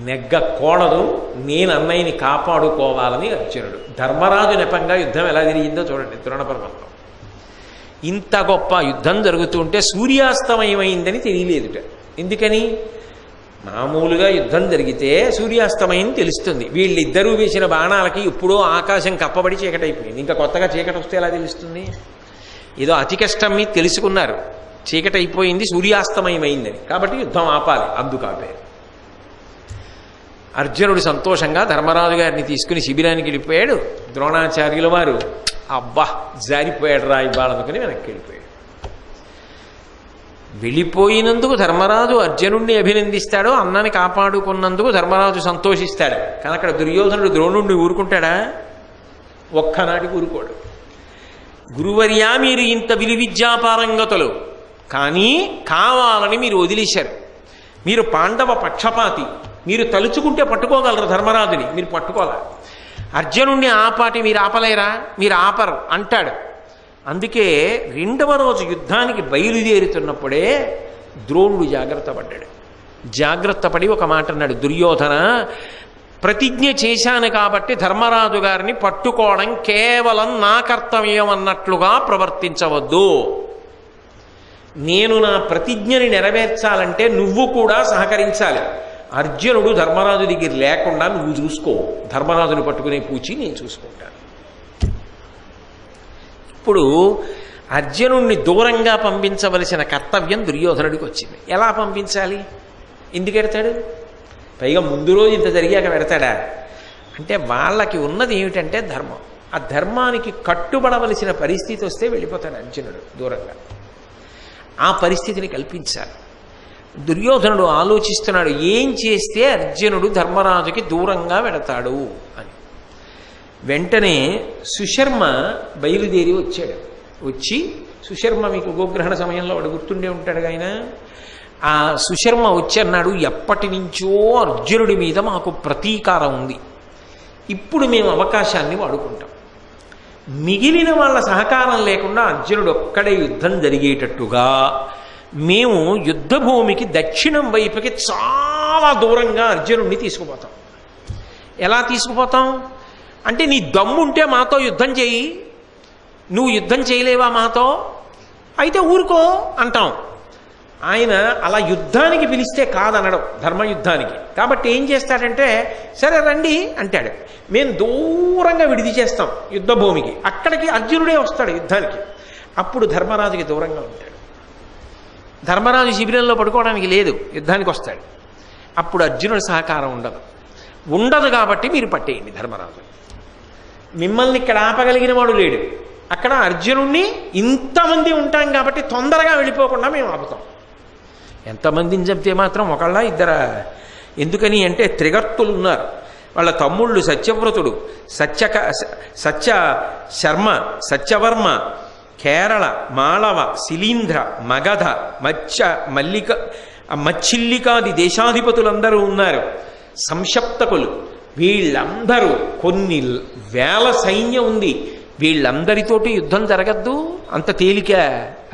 నెగ్గకూడదు, నేను అన్నయ్యని కాపాడుకోవాలని అర్జునుడు. ధర్మరాజు నెపంగా యుద్ధం ఎలా తిరిగిందో చూడండి ద్రోణ పర్వంలో. ఇంత గొప్ప యుద్ధం జరుగుతుంటే సూర్యాస్తమయమైందని తెలియలేదుట. ఎందుకని? మామూలుగా యుద్ధం జరిగితే సూర్యాస్తమయం తెలుస్తుంది. వీళ్ళిద్దరూ వేసిన బాణాలకి ఎప్పుడో ఆకాశం కప్పబడి చీకటైపోయింది. ఇంకా కొత్తగా చీకటి వస్తే ఎలా తెలుస్తుంది? ఏదో అతి కష్టం మీద తెలుసుకున్నారు, చీకటి అయిపోయింది, సూర్యాస్తమయమైందని. కాబట్టి యుద్ధం ఆపాలి, అందుకు ఆపారు. అర్జునుడు సంతోషంగా ధర్మరాజు గారిని తీసుకుని శిబిరానికి వెళ్ళిపోయాడు. ద్రోణాచార్యుల వారు అబ్బా జారిపోయాడు రా ఇవాళ అనుకుని వెనక్కి వెళ్ళిపోయాడు. వెళ్ళిపోయినందుకు ధర్మరాజు అర్జునుడిని అభినందిస్తాడు, అన్నని కాపాడుకున్నందుకు ధర్మరాజు సంతోషిస్తాడు. కానీ అక్కడ దుర్యోధనుడు ద్రోణుడిని ఊరుకుంటాడా? ఒక్కనాటికి ఊరుకోడు. గురువర్యా మీరు ఇంత విలువిద్యాపారంగతులు, కానీ కావాలని మీరు వదిలేశారు. మీరు పాండవ పక్షపాతి, మీరు తలుచుకుంటే పట్టుకోగలరు ధర్మరాజుని, మీరు పట్టుకోలే. అర్జునుడిని ఆపాటి మీరు ఆపలేరా? మీరు ఆపరు అంటాడు. అందుకే రెండవ రోజు యుద్ధానికి బయలుదేరుతున్నప్పుడే ద్రోణుడు జాగ్రత్త పడ్డాడు. జాగ్రత్త పడి ఒక మాట అన్నాడు, దుర్యోధన, ప్రతిజ్ఞ చేశాను కాబట్టి ధర్మరాజు గారిని పట్టుకోవడం కేవలం నా కర్తవ్యం అన్నట్లుగా ప్రవర్తించవద్దు. నేను నా ప్రతిజ్ఞని నెరవేర్చాలంటే నువ్వు కూడా సహకరించాలి. అర్జునుడు ధర్మరాజు దగ్గర లేకుండా నువ్వు చూసుకో, ధర్మరాజుని పట్టుకునే పూచి నేను చూసుకుంటాను. ఇప్పుడు అర్జునుడిని దూరంగా పంపించవలసిన కర్తవ్యం దుర్యోధనుడికి వచ్చింది. ఎలా పంపించాలి? ఎందుకు ఎడతాడు? పైగా ముందు రోజు ఇంత జరిగాక పెడతాడా? అంటే వాళ్ళకి ఉన్నది ఏమిటంటే ధర్మం. ఆ ధర్మానికి కట్టుబడవలసిన పరిస్థితి వస్తే వెళ్ళిపోతాడు అర్జునుడు దూరంగా. ఆ పరిస్థితిని కల్పించాలి. దుర్యోధనుడు ఆలోచిస్తున్నాడు, ఏం చేస్తే అర్జునుడు ధర్మరాజుకి దూరంగా వెడతాడు అని. వెంటనే సుశర్మ బయలుదేరి వచ్చాడు. వచ్చి సుశర్మ మీకు గోగ్రహణ సమయంలో వాడు గుర్తుండే ఉంటాడు ఆయన. ఆ సుశర్మ వచ్చి అన్నాడు, ఎప్పటి నుంచో అర్జునుడి మీద మాకు ప్రతీకారం ఉంది, ఇప్పుడు మేము అవకాశాన్ని వాడుకుంటాం. మిగిలిన వాళ్ళ సహకారం లేకుండా అర్జునుడు ఒక్కడే యుద్ధం జరిగేటట్టుగా మేము యుద్ధభూమికి దక్షిణం వైపుకి చాలా దూరంగా అర్జునుడిని తీసుకుపోతాం. ఎలా తీసుకుపోతాం అంటే, నీ దమ్ముంటే మాతో యుద్ధం చేయి, నువ్వు యుద్ధం చేయలేవా మాతో, అయితే ఊరుకో అంటాం. ఆయన అలా యుద్ధానికి పిలిస్తే కాదనడం, ధర్మయుద్ధానికి. కాబట్టి ఏం చేస్తాడంటే, సరే రండి అంటాడు. మేము దూరంగా విడిది చేస్తాం యుద్ధభూమికి, అక్కడికి అర్జునుడే వస్తాడు యుద్ధానికి. అప్పుడు ధర్మరాజుకి దూరంగా ఉంటాడు. ధర్మరాజు శిబిరంలో పడుకోవడానికి లేదు, యుద్ధానికి వస్తాడు. అప్పుడు అర్జునుడి సహకారం ఉండదు కాబట్టి మీరు పట్టేయండి ధర్మరాజు. మిమ్మల్ని ఇక్కడ ఆపగలిగిన వాడు లేడు. అక్కడ అర్జునుడిని ఇంతమంది ఉంటాం కాబట్టి తొందరగా వెళ్ళిపోకుండా మేము ఆపుతాం. ఎంతమందిని చెప్తే మాత్రం ఒకళ్ళ ఇద్దరా? ఎందుకని అంటే త్రిగర్తులు ఉన్నారు. వాళ్ళ తమ్ముళ్ళు సత్యవ్రతుడు, సత్య శర్మ, సత్యవర్మ, కేరళ, మాళవ, శిలీంధ్ర, మగధ, మచ్చిల్లికాది దేశాధిపతులందరూ ఉన్నారు. సంశప్తకులు, వీళ్ళందరూ కొన్ని వేల సైన్యం ఉంది. వీళ్ళందరితోటి యుద్ధం జరగద్దు అంత తేలిక.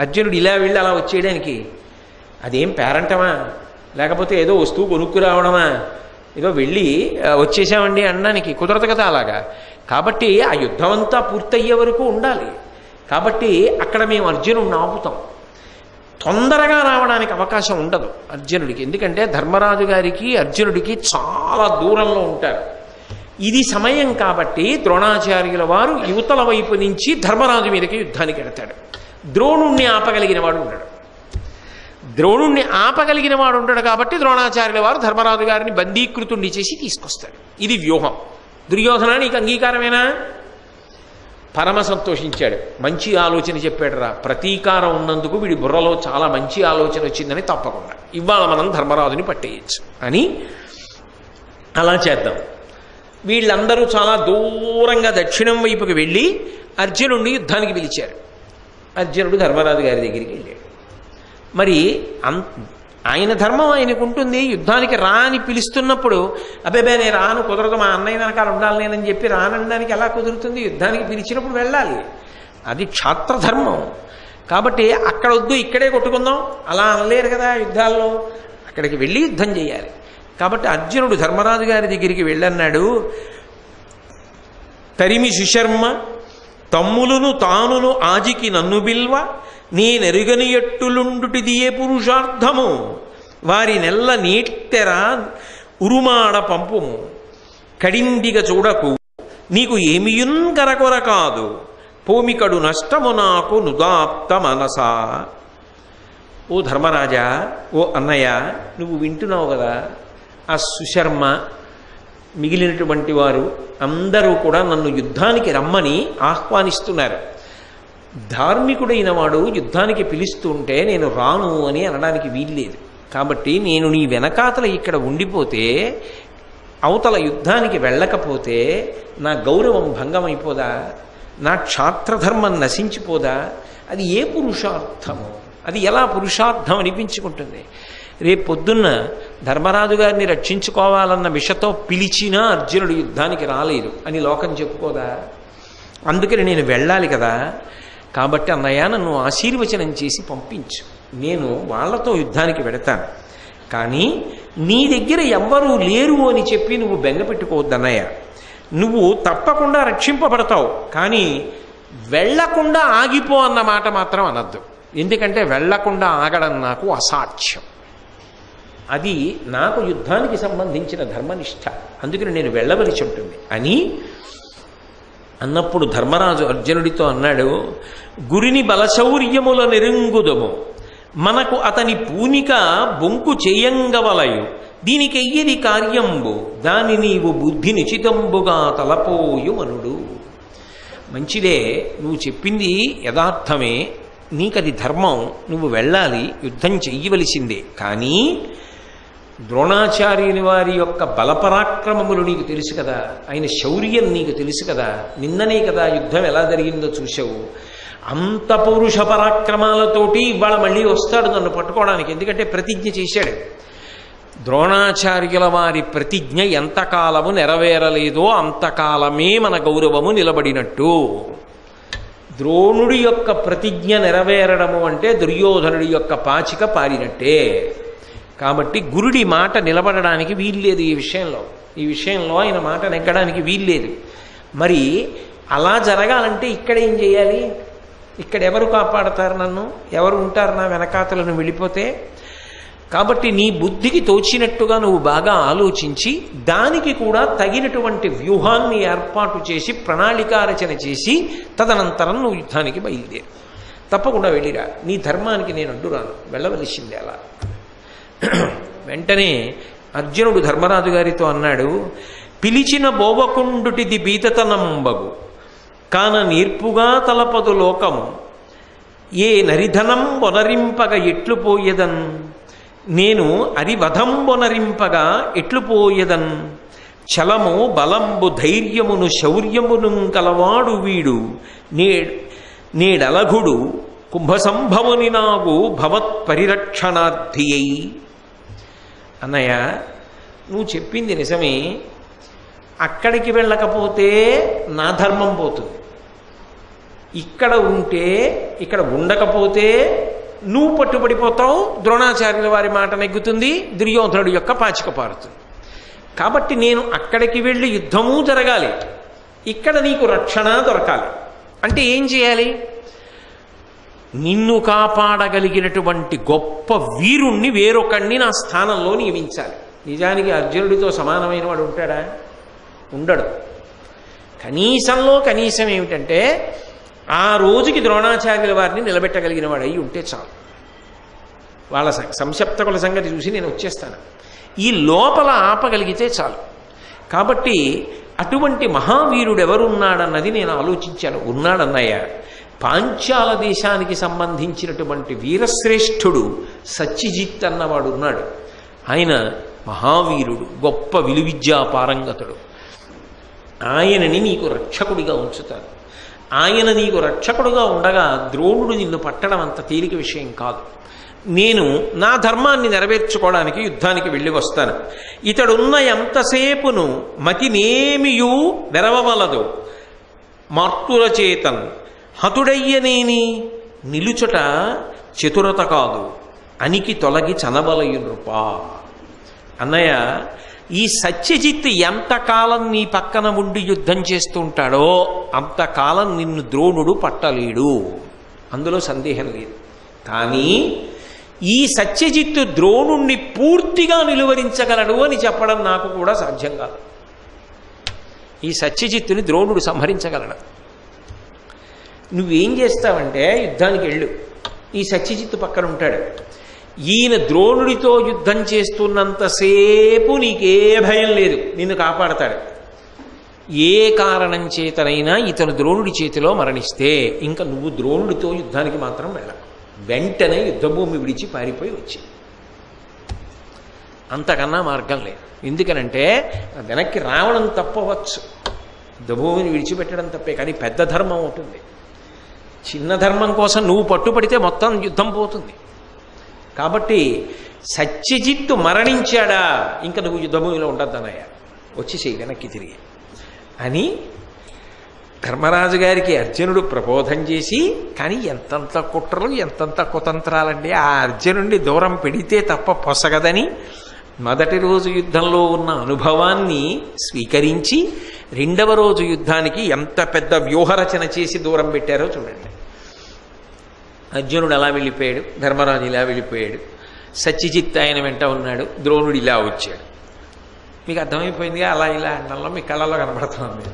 అర్జునుడు ఇలా వెళ్ళి అలా వచ్చేయడానికి అదేం పేరంటమా, లేకపోతే ఏదో వస్తువు కొనుక్కురావడమా, ఏదో వెళ్ళి వచ్చేసామండి అనడానికి కుదరదు కదా అలాగా. కాబట్టి ఆ యుద్ధం అంతా పూర్తయ్యే వరకు ఉండాలి. కాబట్టి అక్కడ మేము అర్జునుడిని ఆపుతాం. తొందరగా రావడానికి అవకాశం ఉండదు అర్జునుడికి. ఎందుకంటే ధర్మరాజు గారికి అర్జునుడికి చాలా దూరంలో ఉంటారు. ఇది సమయం కాబట్టి ద్రోణాచార్యుల వారు యువతల వైపు నుంచి ధర్మరాజు మీదకి యుద్ధానికి ఎడతాడు. ద్రోణుణ్ణి ఆపగలిగిన వాడు ఉన్నాడు. ద్రోణుణ్ణి ఆపగలిగిన వాడు ఉంటాడు కాబట్టి ద్రోణాచార్యుల వారు ధర్మరాజు గారిని బందీకృతుణ్ణి చేసి తీసుకొస్తాడు. ఇది వ్యూహం. దుర్యోధన నీకు అంగీకారమేనా? పరమ సంతోషించాడు. మంచి ఆలోచన చెప్పాడు రా, ప్రతీకారం ఉన్నందుకు వీడి బుర్రలో చాలా మంచి ఆలోచన వచ్చిందని, తప్పకుండా ఇవాళ మనం ధర్మరాజుని పట్టేయచ్చు అని అలా చేద్దాం. వీళ్ళందరూ చాలా దూరంగా దక్షిణం వైపుకి వెళ్ళి అర్జునుడిని యుద్ధానికి పిలిచారు. అర్జునుడు ధర్మరాజు గారి దగ్గరికి వెళ్ళాడు. మరి ఆయన ధర్మం ఆయనకు ఉంటుంది. యుద్ధానికి రా అని పిలుస్తున్నప్పుడు అబ్బేబే నేను రాను, కుదరదు, మా అన్నయ్య వెనకాల ఉండాలి నేనని చెప్పి రానడానికి ఎలా కుదురుతుంది? యుద్ధానికి పిలిచినప్పుడు వెళ్ళాలి. అది క్షాత్రధర్మం. కాబట్టి అక్కడ వద్దు ఇక్కడే కొట్టుకుందాం అలా అనలేరు కదా యుద్ధాల్లో. అక్కడికి వెళ్ళి యుద్ధం చేయాలి. కాబట్టి అర్జునుడు ధర్మరాజు గారి దగ్గరికి వెళ్ళన్నాడు, తరిమి సుశర్మ తమ్ములును తానును ఆజికి నన్ను బిల్వ నేనెరుగని ఎట్టులుండుటిది ఏ పురుషార్థము వారి నెల్ల నీట్టెర ఉరుమాడ పంపుము కడిందిగ చూడకు నీకు ఏమియున్ కరకొర కాదు పోమికడు నష్టము నాకు నుదాప్త మనసా. ఓ ధర్మరాజా, ఓ అన్నయ్య, నువ్వు వింటున్నావు కదా, ఆ సుశర్మ మిగిలినటువంటి వారు అందరూ కూడా నన్ను యుద్ధానికి రమ్మని ఆహ్వానిస్తున్నారు. ధార్మికుడైన వాడు యుద్ధానికి పిలుస్తుంటే నేను రాను అని అనడానికి వీల్లేదు. కాబట్టి నేను నీ వెనకాతల ఇక్కడ ఉండిపోతే, అవతల యుద్ధానికి వెళ్ళకపోతే నా గౌరవం భంగమైపోదా? నా క్షాత్రధర్మం నశించిపోదా? అది ఏ పురుషార్థము? అది ఎలా పురుషార్థం అనిపించుకుంటుంది? రేపు పొద్దున్న ధర్మరాజు గారిని రక్షించుకోవాలన్న విషతో పిలిచినా అర్జునుడు యుద్ధానికి రాలేదు అని లోకం చెప్పుకోదా? అందుకని నేను వెళ్ళాలి కదా. కాబట్టి అన్నయ్య నన్ను ఆశీర్వచనం చేసి పంపించు, నేను వాళ్లతో యుద్ధానికి వెడతాను. కానీ నీ దగ్గర ఎవ్వరూ లేరు అని చెప్పి నువ్వు బెంగ పెట్టుకోవద్దు అన్నయ్య. నువ్వు తప్పకుండా రక్షింపబడతావు, కానీ వెళ్లకుండా ఆగిపో అన్న మాట మాత్రం అనద్దు. ఎందుకంటే వెళ్లకుండా ఆగడం నాకు అసాధ్యం. అది నాకు యుద్ధానికి సంబంధించిన ధర్మనిష్ట, అందుకని నేను వెళ్ళవలసి ఉంటుంది అని అన్నప్పుడు ధర్మరాజు అర్జునుడితో అన్నాడు, గురిని బలశౌర్యముల నెరుంగుదము మనకు అతని పూనిక బొంకు చేయంగవలయు దీనికెయ్యది కార్యంబు దాని నీవు బుద్ధి నిచితంబుగా తలపోయు మనుడు. మంచిదే, నువ్వు చెప్పింది యథార్థమే, నీకది ధర్మం, నువ్వు వెళ్ళాలి, యుద్ధం చెయ్యవలసిందే. కానీ ద్రోణాచార్యుని వారి యొక్క బలపరాక్రమములు నీకు తెలుసు కదా, ఆయన శౌర్యం నీకు తెలుసు కదా, నిన్ననే కదా యుద్ధం ఎలా జరిగిందో చూసావు. అంత పౌరుష పరాక్రమాలతోటి ఇవాళ మళ్ళీ వస్తాడు నన్ను పట్టుకోవడానికి. ఎందుకంటే ప్రతిజ్ఞ చేశాడు. ద్రోణాచార్యుల వారి ప్రతిజ్ఞ ఎంతకాలము నెరవేరలేదో అంతకాలమే మన గౌరవము నిలబడినట్టు. ద్రోణుడి యొక్క ప్రతిజ్ఞ నెరవేరడము అంటే దుర్యోధనుడి యొక్క పాచిక పారినట్టే. కాబట్టి గురుడి మాట నిలబడడానికి వీల్లేదు. ఈ విషయంలో ఆయన మాట నెగ్గడానికి వీల్లేదు. మరి అలా జరగాలంటే ఇక్కడ ఏం చేయాలి? ఇక్కడ ఎవరు కాపాడతారు నన్ను? ఎవరు ఉంటారు నా వెనకాతలను వెళ్ళిపోతే? కాబట్టి నీ బుద్ధికి తోచినట్టుగా నువ్వు బాగా ఆలోచించి దానికి కూడా తగినటువంటి వ్యూహాన్ని ఏర్పాటు చేసి ప్రణాళికారచన చేసి తదనంతరం నువ్వు యుద్ధానికి బయలుదేరు. తప్పకుండా వెళ్ళిరా, నీ ధర్మానికి నేను అడ్డురాను, వెళ్ళవలసిందే. అలా వెంటనే అర్జునుడు ధర్మరాజు గారితో అన్నాడు, పిలిచిన బోవకుండుటిది బీతతనంబగు కాన నేర్పుగా తలపదు లోకము ఏ నరిధనం బొనరింపగ ఎట్లు పోయేదన్ నేను అరివధం బొనరింపగా ఎట్లు పోయేదన్ చలము బలంబు ధైర్యమును శౌర్యమును కలవాడు వీడు నేడలఘుడు కుంభసంభవుని నాగు భవత్ పరిరక్షణార్థి అయి. అన్నయ్య, నువ్వు చెప్పింది నిజమే. అక్కడికి వెళ్ళకపోతే నా ధర్మం పోతుంది, ఇక్కడ ఉంటే ఇక్కడ ఉండకపోతే నువ్వు పట్టుబడిపోతావు, ద్రోణాచార్యుల వారి మాట నెగ్గుతుంది, దుర్యోధనుడి యొక్క పాచిక పారుతుంది. కాబట్టి నేను అక్కడికి వెళ్ళి యుద్ధమూ జరగాలి, ఇక్కడ నీకు రక్షణ దొరకాలి. అంటే ఏం చేయాలి? నిన్ను కాపాడగలిగినటువంటి గొప్ప వీరుణ్ణి వేరొకడిని నా స్థానంలో నియమించాలి. నిజానికి అర్జునుడితో సమానమైన వాడు ఉంటాడా? ఉండడు. కనీసంలో కనీసం ఏమిటంటే ఆ రోజుకి ద్రోణాచార్యుల వారిని నిలబెట్టగలిగిన వాడు అయి ఉంటే చాలు. వాళ్ళ సంసప్తకుల సంగతి చూసి నేను వచ్చేస్తాను. ఈ లోపల ఆపగలిగితే చాలు. కాబట్టి అటువంటి మహావీరుడు ఎవరున్నాడన్నది నేను ఆలోచించాను. ఉన్నాడన్నయ్య. పాంచాల దేశానికి సంబంధించినటువంటి వీరశ్రేష్ఠుడు సత్యజిత్ అన్నవాడు ఉన్నాడు. ఆయన మహావీరుడు, గొప్ప విలువిద్యా పారంగతుడు. ఆయనని నీకు రక్షకుడిగా ఉంచుతారు. ఆయన నీకు రక్షకుడుగా ఉండగా ద్రోణుడు నిన్ను పట్టడం అంత తేలిక విషయం కాదు. నేను నా ధర్మాన్ని నెరవేర్చుకోవడానికి యుద్ధానికి వెళ్ళి వస్తాను. ఇతడున్న ఎంతసేపును మతినేమియూ నెరవవలదు మార్తుల చేతన్ హతుడయ్యనేని నిలుచుట చతురత కాదు అనికి తొలగి చనబలయు నృపా. అన్నయ్య, ఈ సత్యజిత్ ఎంతకాలం నీ పక్కన ఉండి యుద్ధం చేస్తుంటాడో అంతకాలం నిన్ను ద్రోణుడు పట్టలేడు, అందులో సందేహం లేదు. కానీ ఈ సత్యజిత్తు ద్రోణుణ్ణి పూర్తిగా నిలువరించగలడు అని చెప్పడం నాకు కూడా సాధ్యం కాదు. ఈ సత్యజిత్తుని ద్రోణుడు సంహరించగలడు. నువ్వేం చేస్తావంటే యుద్ధానికి వెళ్ళు, ఈ సత్యజిత్తు పక్కన ఉంటాడు. ఈయన ద్రోణుడితో యుద్ధం చేస్తున్నంతసేపు నీకే భయం లేదు, నిన్ను కాపాడతాడు. ఏ కారణం చేతనైనా ఇతను ద్రోణుడి చేతిలో మరణిస్తే ఇంకా నువ్వు ద్రోణుడితో యుద్ధానికి మాత్రం వెళ్ళకు. వెంటనే యుద్ధభూమి విడిచి పారిపోయి వచ్చి, అంతకన్నా మార్గం లేదు. ఎందుకనంటే వెనక్కి రావడం తప్పవచ్చు, యుద్ధభూమిని విడిచిపెట్టడం తప్పే. కానీ పెద్ద ధర్మం ఉంటుంది. చిన్న ధర్మం కోసం నువ్వు పట్టుపడితే మొత్తం యుద్ధం పోతుంది. కాబట్టి సత్యజిత్తు మరణించాడా ఇంకా నువ్వు యుద్ధభూమిలో ఉండద్దనయ్య, వచ్చేసేయి వెనక్కి తిరిగి అని ధర్మరాజు గారికి అర్జునుడు ప్రబోధం చేసి. కానీ ఎంతంత కుట్రలు ఎంతంత కుతంత్రాలండి. ఆ అర్జునుడిని దూరం పెడితే తప్ప పొసగదని మొదటి రోజు యుద్ధంలో ఉన్న అనుభవాన్ని స్వీకరించి రెండవ రోజు యుద్ధానికి ఎంత పెద్ద వ్యూహరచన చేసి దూరం పెట్టారో చూడండి. అర్జునుడు అలా వెళ్ళిపోయాడు, ధర్మరాజు ఇలా వెళ్ళిపోయాడు, సత్యజిత్ ఆయన వెంట ఉన్నాడు, ద్రోణుడు ఇలా వచ్చాడు. మీకు అర్థమైపోయిందిగా, అలా ఇలా అండంలో మీ కళ్ళలో కనబడుతుంది.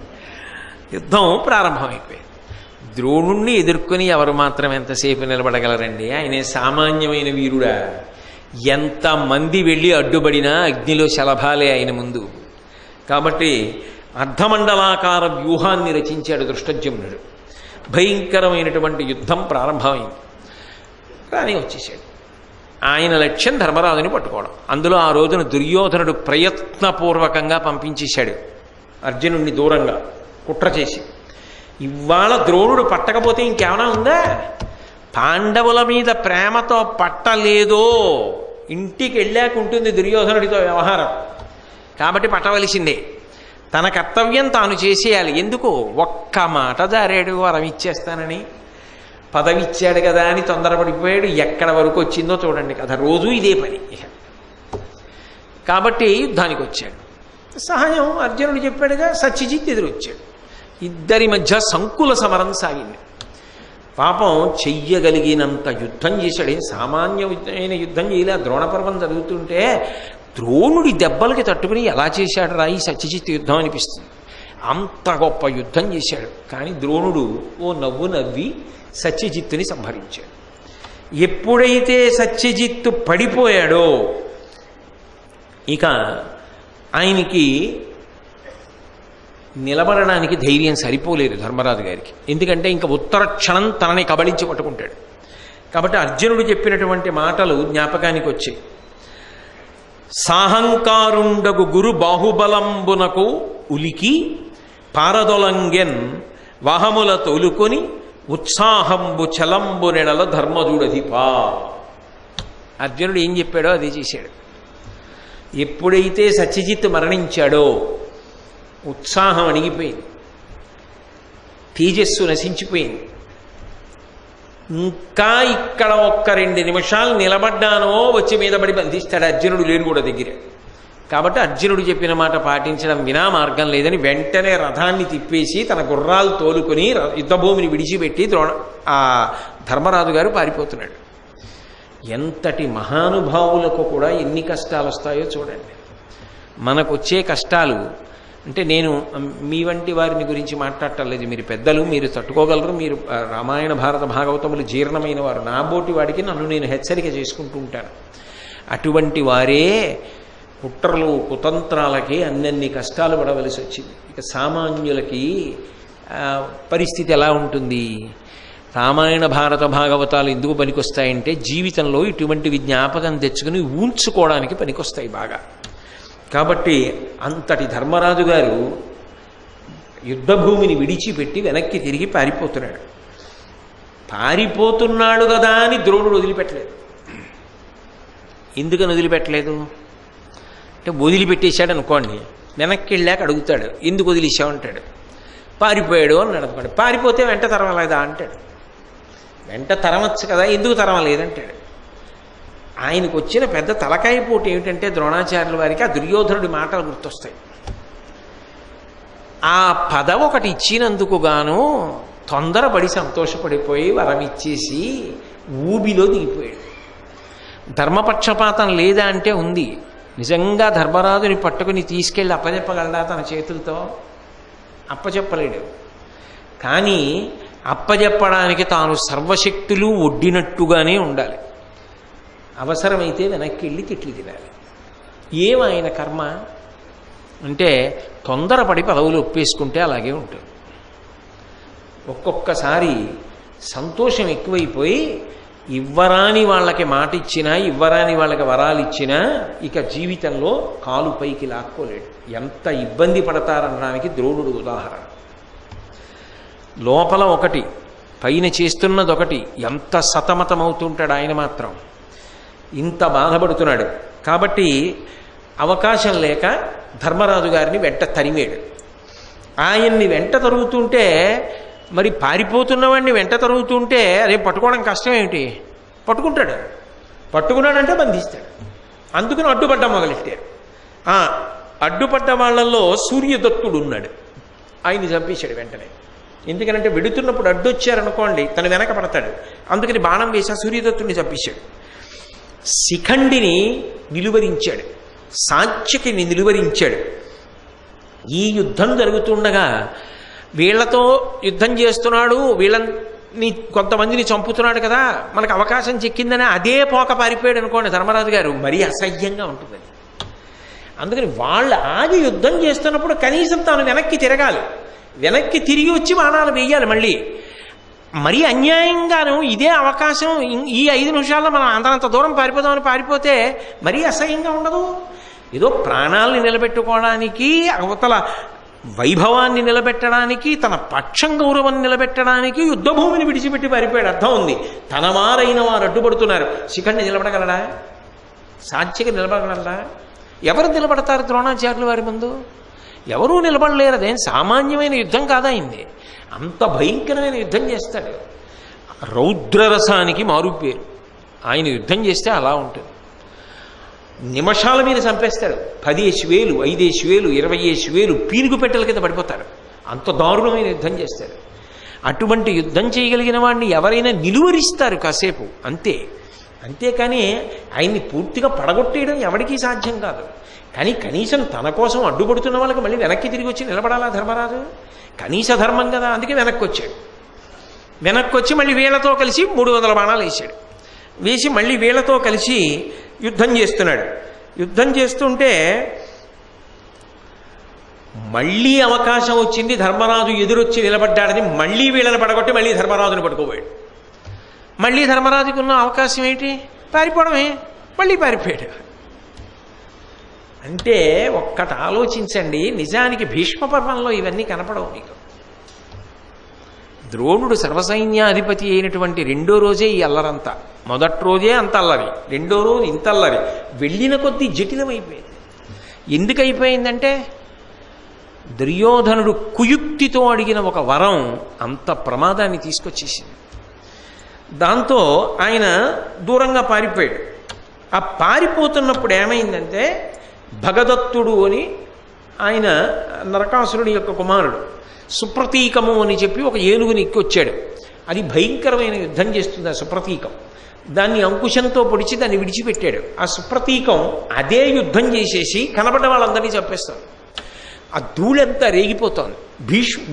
యుద్ధం ప్రారంభమైపోయింది. ద్రోణుణ్ణి ఎదుర్కొని ఎవరు మాత్రం ఎంతసేపు నిలబడగలరండి? ఆయనే సామాన్యమైన వీరుడా? ఎంతమంది వెళ్ళి అడ్డుపడినా అగ్నిలో శలభాలే ఆయన ముందు. కాబట్టి అర్ధమండలాకార వ్యూహాన్ని రచించాడు దృష్టద్యుమ్నుడు. భయంకరమైనటువంటి యుద్ధం ప్రారంభమైంది. రాని వచ్చేసాడు. ఆయన లక్ష్యం ధర్మరాజుని పట్టుకోవడం. అందులో ఆ రోజున దుర్యోధనుడు ప్రయత్నపూర్వకంగా పంపించేశాడు అర్జునుడిని దూరంగా కుట్ర చేసి. ఇవాళ ద్రోణుడు పట్టకపోతే ఇంకేమైనా ఉందా? పాండవుల మీద ప్రేమతో పట్టలేదో ఇంటికి వెళ్ళాక ఉంటుంది దుర్యోధనుడితో వ్యవహారం. కాబట్టి పట్టవలసిందే. తన కర్తవ్యం తాను చేసేయాలి. ఎందుకు? ఒక్క మాట జారాడు వరం ఇచ్చేస్తానని, పదవి ఇచ్చాడు కదా అని తొందరపడిపోయాడు. ఎక్కడ వరకు వచ్చిందో చూడండి కథ. రోజు ఇదే పని. కాబట్టి యుద్ధానికి వచ్చాడు. సహాయం అర్జునుడు చెప్పాడుగా, సత్యజిత్ ఎదురొచ్చాడు. ఇద్దరి మధ్య సంకుల సమరం సాగింది. పాపం చెయ్యగలిగినంత యుద్ధం చేశాడు. ఏం సామాన్యమైన యుద్ధం చేయలే. ద్రోణపర్వం జరుగుతుంటే ద్రోణుడి దెబ్బలకి తట్టుకుని ఎలా చేశాడు రా ఈ సత్యజిత్ యుద్ధం అనిపిస్తుంది. అంత గొప్ప యుద్ధం చేశాడు. కానీ ద్రోణుడు ఓ నవ్వు నవ్వి సత్యజిత్తుని సంహరించాడు. ఎప్పుడైతే సత్యజిత్తు పడిపోయాడో ఇక ఆయనకి నిలబడడానికి ధైర్యం సరిపోలేదు ధర్మరాజు గారికి. ఎందుకంటే ఇంకా ఉత్తర క్షణం తనని కబళించి పట్టుకుంటాడు. కాబట్టి అర్జునుడు చెప్పినటువంటి మాటలు జ్ఞాపకానికి వచ్చాయి. సాహంకారుండగు గురు బాహుబలంబునకు ఉలికి పారదొలంగెన్ వాహముల తోలుకొని ఉత్సాహంబు చలంబు నెడల ధర్మజుడధిపా. అర్జునుడు ఏం చెప్పాడో అదే చేశాడు. ఎప్పుడైతే సత్యజిత్ మరణించాడో ఉత్సాహం అణిగిపోయింది, తేజస్సు నశించిపోయింది. ఇంకా ఇక్కడ ఒక్క 2 నిమిషాలు నిలబడ్డానో వచ్చి మీద పడి బంధిస్తాడు అర్జునుడు లేని కూడా దగ్గర. కాబట్టి అర్జునుడు చెప్పిన మాట పాటించడం వినా మార్గం లేదని వెంటనే రథాన్ని తిప్పేసి తన గుర్రాలు తోలుకొని యుద్ధభూమిని విడిచిపెట్టి ఆ ధర్మరాజు గారు పారిపోతున్నాడు. ఎంతటి మహానుభావులకు కూడా ఎన్ని కష్టాలు వస్తాయో చూడండి. మనకొచ్చే కష్టాలు అంటే నేను మీ వంటి వారిని గురించి మాట్లాడటం లేదు, మీరు పెద్దలు, మీరు తట్టుకోగలరు, మీరు రామాయణ భారత భాగవతములు జీర్ణమైన వారు, నా బోటి వాడికి నన్ను నేను హెచ్చరిక చేసుకుంటూ ఉంటాను. అటువంటి వారే కుట్రలు కుతంత్రాలకి అన్నన్ని కష్టాలు పడవలసి వచ్చింది. ఇక సామాన్యులకి పరిస్థితి ఎలా ఉంటుంది? రామాయణ భారత భాగవతాలు ఎందుకు పనికొస్తాయంటే జీవితంలో ఇటువంటివి జ్ఞాపకం తెచ్చుకుని ఊంచుకోవడానికి పనికొస్తాయి బాగా. కాబట్టి అంతటి ధర్మరాజు గారు యుద్ధభూమిని విడిచిపెట్టి వెనక్కి తిరిగి పారిపోతున్నాడు. పారిపోతున్నాడు కదా అని ద్రోణుడు వదిలిపెట్టలేదు. ఎందుకని వదిలిపెట్టలేదు అంటే, వదిలిపెట్టేశాడు అనుకోండి, వెనక్కి వెళ్ళాక అడుగుతాడు ఎందుకు వదిలేసావు, పారిపోయాడు అని అనుకోండి. పారిపోతే వెంట తరవలేదా అంటాడు. వెంట తరవచ్చు కదా, ఎందుకు తరవలేదంటాడు. ఆయనకు వచ్చిన పెద్ద తలకాయ పోటు ఏమిటంటే ద్రోణాచార్యుల వారికి ఆ దుర్యోధనుడి మాటలు గుర్తొస్తాయి. ఆ పదవి ఒకటి ఇచ్చినందుకు గాను తొందరపడి సంతోషపడిపోయి వరం ఇచ్చేసి ఊబిలో దిగిపోయాడు. ధర్మపక్షపాతం లేదా అంటే ఉంది. నిజంగా ధర్మరాజుని పట్టుకుని తీసుకెళ్ళి అప్పచెప్పగలడా తన చేతులతో? అప్పచెప్పలేడు. కానీ అప్పచెప్పడానికి తాను సర్వశక్తులు ఒడ్డినట్టుగానే ఉండాలి. అవసరమైతే వెనక్కి వెళ్ళి తిట్లు తినాలి. ఏమాయన కర్మ అంటే తొందరపడి పదవులు ఒప్పేసుకుంటే అలాగే ఉంటుంది. ఒక్కొక్కసారి సంతోషం ఎక్కువైపోయి ఇవ్వరాని వాళ్ళకి మాట ఇచ్చినా, ఇవ్వరాని వాళ్ళకి వరాలు ఇచ్చినా ఇక జీవితంలో కాలు పైకి లాక్కోలేడు. ఎంత ఇబ్బంది పడతారనడానికి ద్రోణుడు ఉదాహరణ. లోపల ఒకటి, పైన చేస్తున్నది ఒకటి, ఎంత సతమతమవుతుంటాడు ఆయన మాత్రం. ఇంత బాధపడుతున్నాడు. కాబట్టి అవకాశం లేక ధర్మరాజు గారిని వెంట తరిమేడు. ఆయన్ని వెంట తరుగుతుంటే, మరి పారిపోతున్నవాడిని వెంట తరుగుతుంటే అదే పట్టుకోవడం కష్టం ఏమిటి? పట్టుకుంటాడు. పట్టుకున్నాడంటే బంధిస్తాడు. అందుకని అడ్డుపడ్డ మొదలెట్టారు. అడ్డుపడ్డ వాళ్ళల్లో సూర్యదత్తుడు ఉన్నాడు. ఆయన్ని చంపేశాడు వెంటనే. ఎందుకనంటే వెడుతున్నప్పుడు అడ్డొచ్చారనుకోండి తను వెనక పడతాడు. అందుకని బాణం వేసి సూర్యదత్తుడిని చంపేశాడు. శిఖండిని నిలువరించాడు, సాత్యకిని నిలువరించాడు. ఈ యుద్ధం జరుగుతుండగా వీళ్లతో యుద్ధం చేస్తున్నాడు, వీళ్ళని కొంతమందిని చంపుతున్నాడు కదా, మనకు అవకాశం చిక్కిందని అదే పోక పారిపోయాడు అనుకోండి ధర్మరాజు గారు, మరీ అసహ్యంగా ఉంటుంది. అందుకని వాళ్ళు ఆగి యుద్ధం చేస్తున్నప్పుడు కనీసం తాను వెనక్కి తిరగాలి, వెనక్కి తిరిగి వచ్చి బాణాలు వేయాలి. మరీ అన్యాయంగాను ఇదే అవకాశం ఈ 5 నిమిషాల్లో మనం అంతంత దూరం పారిపోదామని పారిపోతే మరీ అసహ్యంగా ఉండదు. ఏదో ప్రాణాలని నిలబెట్టుకోవడానికి, అవతల వైభవాన్ని నిలబెట్టడానికి, తన పక్షం గౌరవాన్ని నిలబెట్టడానికి యుద్ధభూమిని విడిచిపెట్టి పారిపోయాడు. అర్థం ఉంది. తన వారైన వారు అడ్డుపడుతున్నారు. శిఖండి నిలబడగలడా? సాత్యకి నిలబడగలడా? ఎవరు నిలబడతారు ద్రోణాచార్యుల వారి ముందు? ఎవరూ నిలబడలేరు. అదేం సామాన్యమైన యుద్ధం కాదైంది. అంత భయంకరమైన యుద్ధం చేస్తాడు. రౌద్రరసానికి మారుపేరు. ఆయన యుద్ధం చేస్తే అలా ఉంటుంది. నిమిషాల మీద చంపేస్తాడు. 10,000, 5,000, 20,000 పీనుగు పెట్టెల కింద పడిపోతారు. అంత దారుణమైన యుద్ధం చేస్తాడు. అటువంటి యుద్ధం చేయగలిగిన వాడిని ఎవరైనా నిలువరిస్తారు కాసేపు, అంతే. అంతేకాని ఆయన్ని పూర్తిగా పడగొట్టేయడం ఎవరికీ సాధ్యం కాదు. కానీ కనీసం తన కోసం అడ్డుపడుతున్న వాళ్ళకి మళ్ళీ వెనక్కి తిరిగి వచ్చి నిలబడాలా ధర్మరాజు? కనీస ధర్మం కదా. అందుకే వెనక్కి వచ్చాడు. వెనక్కి వచ్చి మళ్ళీ వీళ్ళతో కలిసి 300 బాణాలు వేసాడు. వేసి మళ్ళీ వీళ్ళతో కలిసి యుద్ధం చేస్తున్నాడు. యుద్ధం చేస్తుంటే మళ్ళీ అవకాశం వచ్చింది. ధర్మరాజు ఎదురొచ్చి నిలబడ్డాడని మళ్ళీ వీళ్ళని పడగొట్టి మళ్ళీ ధర్మరాజుని పట్టుకోపోయాడు. మళ్ళీ ధర్మరాజుకు ఉన్న అవకాశం ఏంటి? పారిపోవడమే. మళ్ళీ పారిపోయాడు. అంటే ఒక్కటి ఆలోచించండి. నిజానికి భీష్మ పర్వంలో ఇవన్నీ కనపడవు మీకు. ద్రోణుడు సర్వసైన్యాధిపతి అయినటువంటి 2వ రోజే ఈ అల్లరంతా. మొదటి రోజే అంత అల్లరి, 2వ రోజు ఇంత అల్లరి. వెళ్ళిన కొద్దీ జటిలమైపోయింది. ఎందుకు అయిపోయిందంటే దుర్యోధనుడు కుయుక్తితో అడిగిన ఒక వరం అంత ప్రమాదాన్ని తీసుకొచ్చేసింది. దాంతో ఆయన దూరంగా పారిపోయాడు. ఆ పారిపోతున్నప్పుడు ఏమైందంటే భగదత్తుడు అని ఆయన నరకాసురుడి యొక్క కుమారుడు, సుప్రతీకము అని చెప్పి ఒక ఏనుగుని ఎక్కొచ్చాడు. అది భయంకరమైన యుద్ధం చేస్తుంది ఆ సుప్రతీకం. దాన్ని అంకుశంతో పొడిచి దాన్ని విడిచిపెట్టాడు. ఆ సుప్రతీకం అదే యుద్ధం చేసేసి కనబడ్డ వాళ్ళందరినీ చంపేస్తాడు. ఆ ధూళంతా రేగిపోతోంది.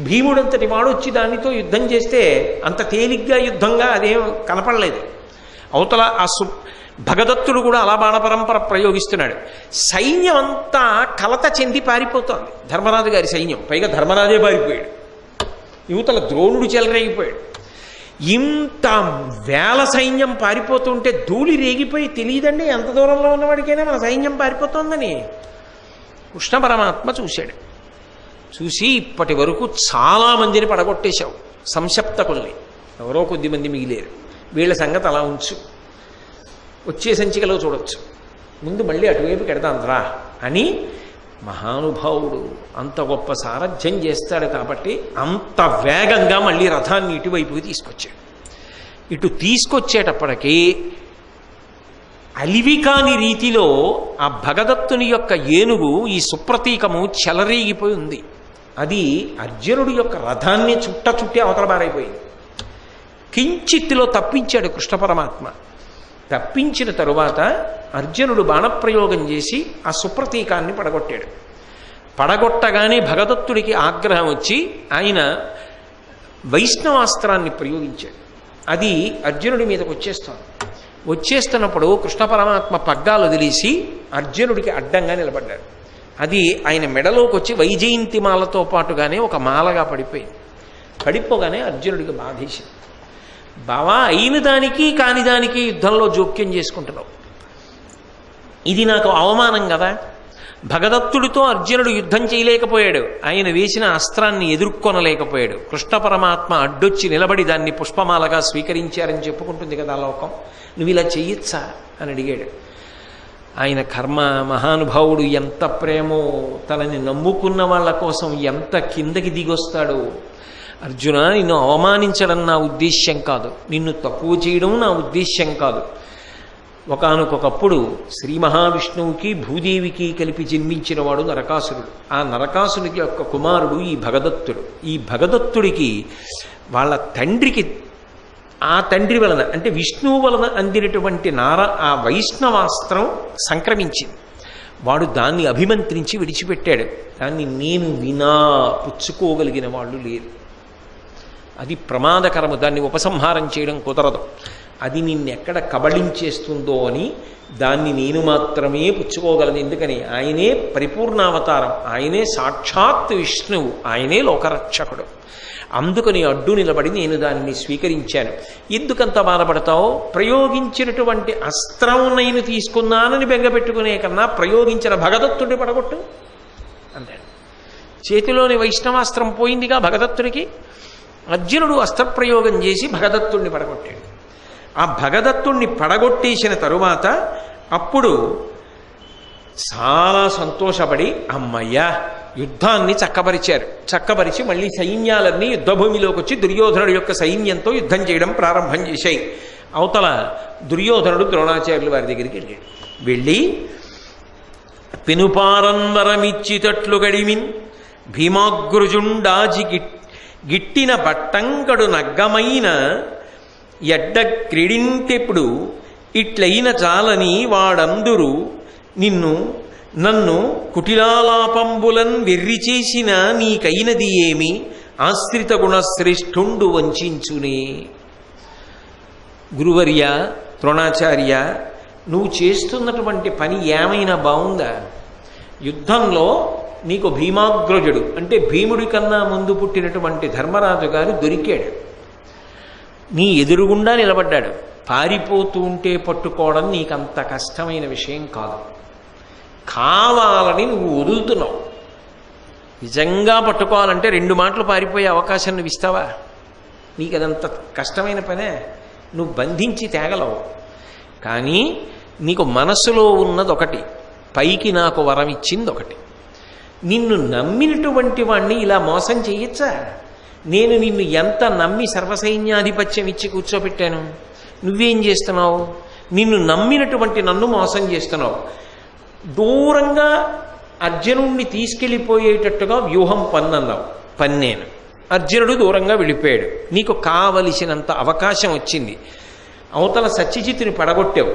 భీముడంతటి వాడు వచ్చి దానితో యుద్ధం చేస్తే అంత తేలిగ్గా యుద్ధంగా అదేం కనపడలేదు. అవతల భగదత్తుడు కూడా అలా బాణపరంపర ప్రయోగిస్తున్నాడు. సైన్యం అంతా కలత చెంది పారిపోతోంది, ధర్మరాజు గారి సైన్యం. పైగా ధర్మరాజే పారిపోయాడు, యువతల ద్రోణుడు చెలరేగిపోయాడు. ఇంత వేల సైన్యం పారిపోతుంటే ధూళి రేగిపోయి తెలియదండి ఎంత దూరంలో ఉన్నవాడికైనా మన సైన్యం పారిపోతోందని. కృష్ణ పరమాత్మ చూశాడు. చూసి ఇప్పటి వరకు చాలామందిని పడగొట్టేశావు, సంశప్తకుల్ని, ఎవరో కొద్దిమంది మిగిలేరు, వీళ్ళ సంగతి అలా ఉంచు, వచ్చే సంచికలో చూడొచ్చు, ముందు మళ్ళీ అటువైపు కెడతాంద్రా అని మహానుభావుడు అంత గొప్ప సారథ్యం చేస్తాడు కాబట్టి అంత వేగంగా మళ్ళీ రథాన్ని ఇటువైపుకి తీసుకొచ్చాడు. ఇటు తీసుకొచ్చేటప్పటికీ అలివి కాని రీతిలో ఆ భగదత్తుని యొక్క ఏనుగు ఈ సుప్రతీకము చెలరేగిపోయి ఉంది. అది అర్జునుడి యొక్క రథాన్ని చుట్టి అవతల బారైపోయింది. కించిత్తులో తప్పించాడు కృష్ణ పరమాత్మ. తప్పించిన తరువాత అర్జునుడు బాణప్రయోగం చేసి ఆ సుప్రతీకాన్ని పడగొట్టాడు. పడగొట్టగానే భగదత్తుడికి ఆగ్రహం వచ్చి ఆయన వైష్ణవాస్త్రాన్ని ప్రయోగించాడు. అది అర్జునుడి మీదకి వచ్చేస్తున్నప్పుడు కృష్ణ పరమాత్మ పగ్గాలు వదిలేసి అర్జునుడికి అడ్డంగా నిలబడ్డాడు. అది ఆయన మెడలోకి వచ్చి వైజయంతి మాలతో పాటుగానే ఒక మాలగా పడిపోయింది. పడిపోగానే అర్జునుడికి బాధేసింది. బావా, అయిన దానికి కాని దానికి యుద్ధంలో జోక్యం చేసుకుంటున్నావు, ఇది నాకు అవమానం కదా. భగదత్తుడితో అర్జునుడు యుద్ధం చేయలేకపోయాడు, ఆయన వేసిన అస్త్రాన్ని ఎదుర్కొనలేకపోయాడు. కృష్ణ పరమాత్మ అడ్డొచ్చి నిలబడి దాన్ని పుష్పమాలగా స్వీకరించారని చెప్పుకుంటుంది కదా లోకం. నువ్వు ఇలా చెయ్యొచ్చా అని అడిగాడు. ఆయన కర్మ, మహానుభావుడు ఎంత ప్రేమో, తనని నమ్ముకున్న వాళ్ళ కోసం ఎంత కిందకి దిగొస్తాడో. అర్జున, నిన్ను అవమానించడం నా ఉద్దేశ్యం కాదు, నిన్ను తక్కువ చేయడం నా ఉద్దేశ్యం కాదు. ఒకానొకప్పుడు శ్రీ మహావిష్ణువుకి భూదేవికి కలిపి జన్మించిన వాడు నరకాసురుడు. ఆ నరకాసురుడికి యొక్క కుమారుడు ఈ భగదత్తుడు. ఈ భగదత్తుడికి వాళ్ళ తండ్రికి, ఆ తండ్రి వలన అంటే విష్ణువు వలన అందినటువంటి ఆ వైష్ణవాస్త్రం సంక్రమించింది. వాడు దాన్ని అభిమంత్రించి విడిచిపెట్టాడు. దాన్ని నేను వినా పుచ్చుకోగలిగిన వాళ్ళు లేరు. అది ప్రమాదకరము, దాన్ని ఉపసంహారం చేయడం కుదరదు. అది నిన్నెక్కడ కబళించేస్తుందో అని దాన్ని నేను మాత్రమే పుచ్చుకోగలను. ఎందుకని? ఆయనే పరిపూర్ణావతారం, ఆయనే సాక్షాత్ విష్ణువు, ఆయనే లోకరక్షకుడు. అందుకని అడ్డు నిలబడి నేను దాన్ని స్వీకరించాను. ఎందుకంత బాధపడతావు? ప్రయోగించినటువంటి అస్త్రం నేను తీసుకున్నానని బెంగపెట్టుకునే కన్నా ప్రయోగించిన భగదత్తుడిని పడగొట్టు అంటాడు. చేతిలోని వైష్ణవాస్త్రం పోయిందిగా భగదత్తుడికి. అర్జునుడు అస్త్రప్రయోగం చేసి భగదత్తుడిని పడగొట్టాడు. ఆ భగదత్తుణ్ణి పడగొట్టేసిన తరువాత అప్పుడు చాలా సంతోషపడి అమ్మయ్యా యుద్ధాన్ని చక్కబరిచి మళ్ళీ సైన్యాలన్నీ యుద్ధభూమిలోకి వచ్చి దుర్యోధనుడి యొక్క సైన్యంతో యుద్ధం చేయడం ప్రారంభం చేశాయి. అవతల దుర్యోధనుడు ద్రోణాచార్యుల వారి దగ్గరికి వెళ్ళి పెనుపారన్వరమిచ్చితట్లు గడిమిన్ భీమాగ్రుజుండాజి గిట్టిన పట్టంకడు నగ్గమైన ఎడ్డ క్రీడింతెప్పుడు ఇట్లైన చాలని వాడందురు నన్ను కుటిలాలాపంబులన్ వెర్రి చేసిన నీకైనది ఏమి ఆశ్రిత గుణశ్రేష్ఠుండు వంచునే. గురువర్య, ద్రోణాచార్య, నువ్వు చేస్తున్నటువంటి పని ఏమైనా బాగుందా? యుద్ధంలో నీకు భీమాగ్రజుడు అంటే భీముడి కన్నా ముందు పుట్టినటువంటి ధర్మరాజు గారు దొరికాడు, నీ ఎదురుగుండా నిలబడ్డాడు. పారిపోతూ ఉంటే పట్టుకోవడం నీకంత కష్టమైన విషయం కాదు. కావాలని నువ్వు వదులుతున్నావు. నిజంగా పట్టుకోవాలంటే 2 మాటలు పారిపోయే అవకాశం నువ్వు ఇస్తావా? నీకు అదంత కష్టమైన పనే. నువ్వు బంధించి తేగలవు. కానీ నీకు మనసులో ఉన్నది ఒకటి, పైకి నాకు వరం ఇచ్చింది ఒకటి. నిన్ను నమ్మినటువంటి వాణ్ణి ఇలా మోసం చేయొచ్చా? నేను నిన్ను ఎంత నమ్మి సర్వసైన్యాధిపత్యం ఇచ్చి కూర్చోబెట్టాను, నువ్వేం చేస్తున్నావు? నిన్ను నమ్మినటువంటి నన్ను మోసం చేస్తున్నావు. దూరంగా అర్జునుడిని తీసుకెళ్ళిపోయేటట్టుగా వ్యూహం పన్నాను. అర్జునుడు దూరంగా వెళ్ళిపోయాడు. నీకు కావలసినంత అవకాశం వచ్చింది. అవతల సత్యజిత్తుని పడగొట్టావు,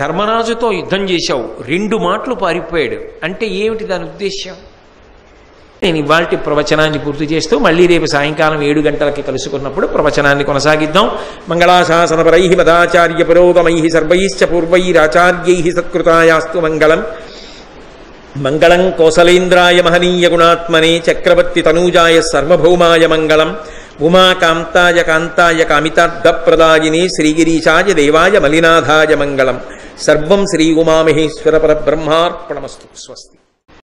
ధర్మరాజుతో యుద్ధం చేశావు, 2 మాటలు పారిపోయాడు. అంటే ఏమిటి దాని ఉద్దేశ్యం? నేను ఇవాల్టి ప్రవచనాన్ని పూర్తి చేస్తూ మళ్ళీ రేపు సాయంకాలం 7 గంటలకి కలుసుకున్నప్పుడు ప్రవచనాన్ని కొనసాగిద్దాం. మంగళాశాసనపరై మదాచార్య పురోగమై సర్వైశ్చ పూర్వైరాచార్యై సత్కృతాయాస్తు మంగళం. మంగళం కోసలేంద్రాయ మహనీయ గుణాత్మనే చక్రవర్తి తనూజాయ సర్వభౌమాయ మంగళం. ఉమాకాంతాయ కాంతాయ కామితార్థప్రదాయినే శ్రీగిరీశాయ దేవాయ మలినాథాయ మంగళం. సర్వం శ్రీ ఉమామహేశ్వర పరబ్రహ్మార్పణమస్తు. స్వస్తి.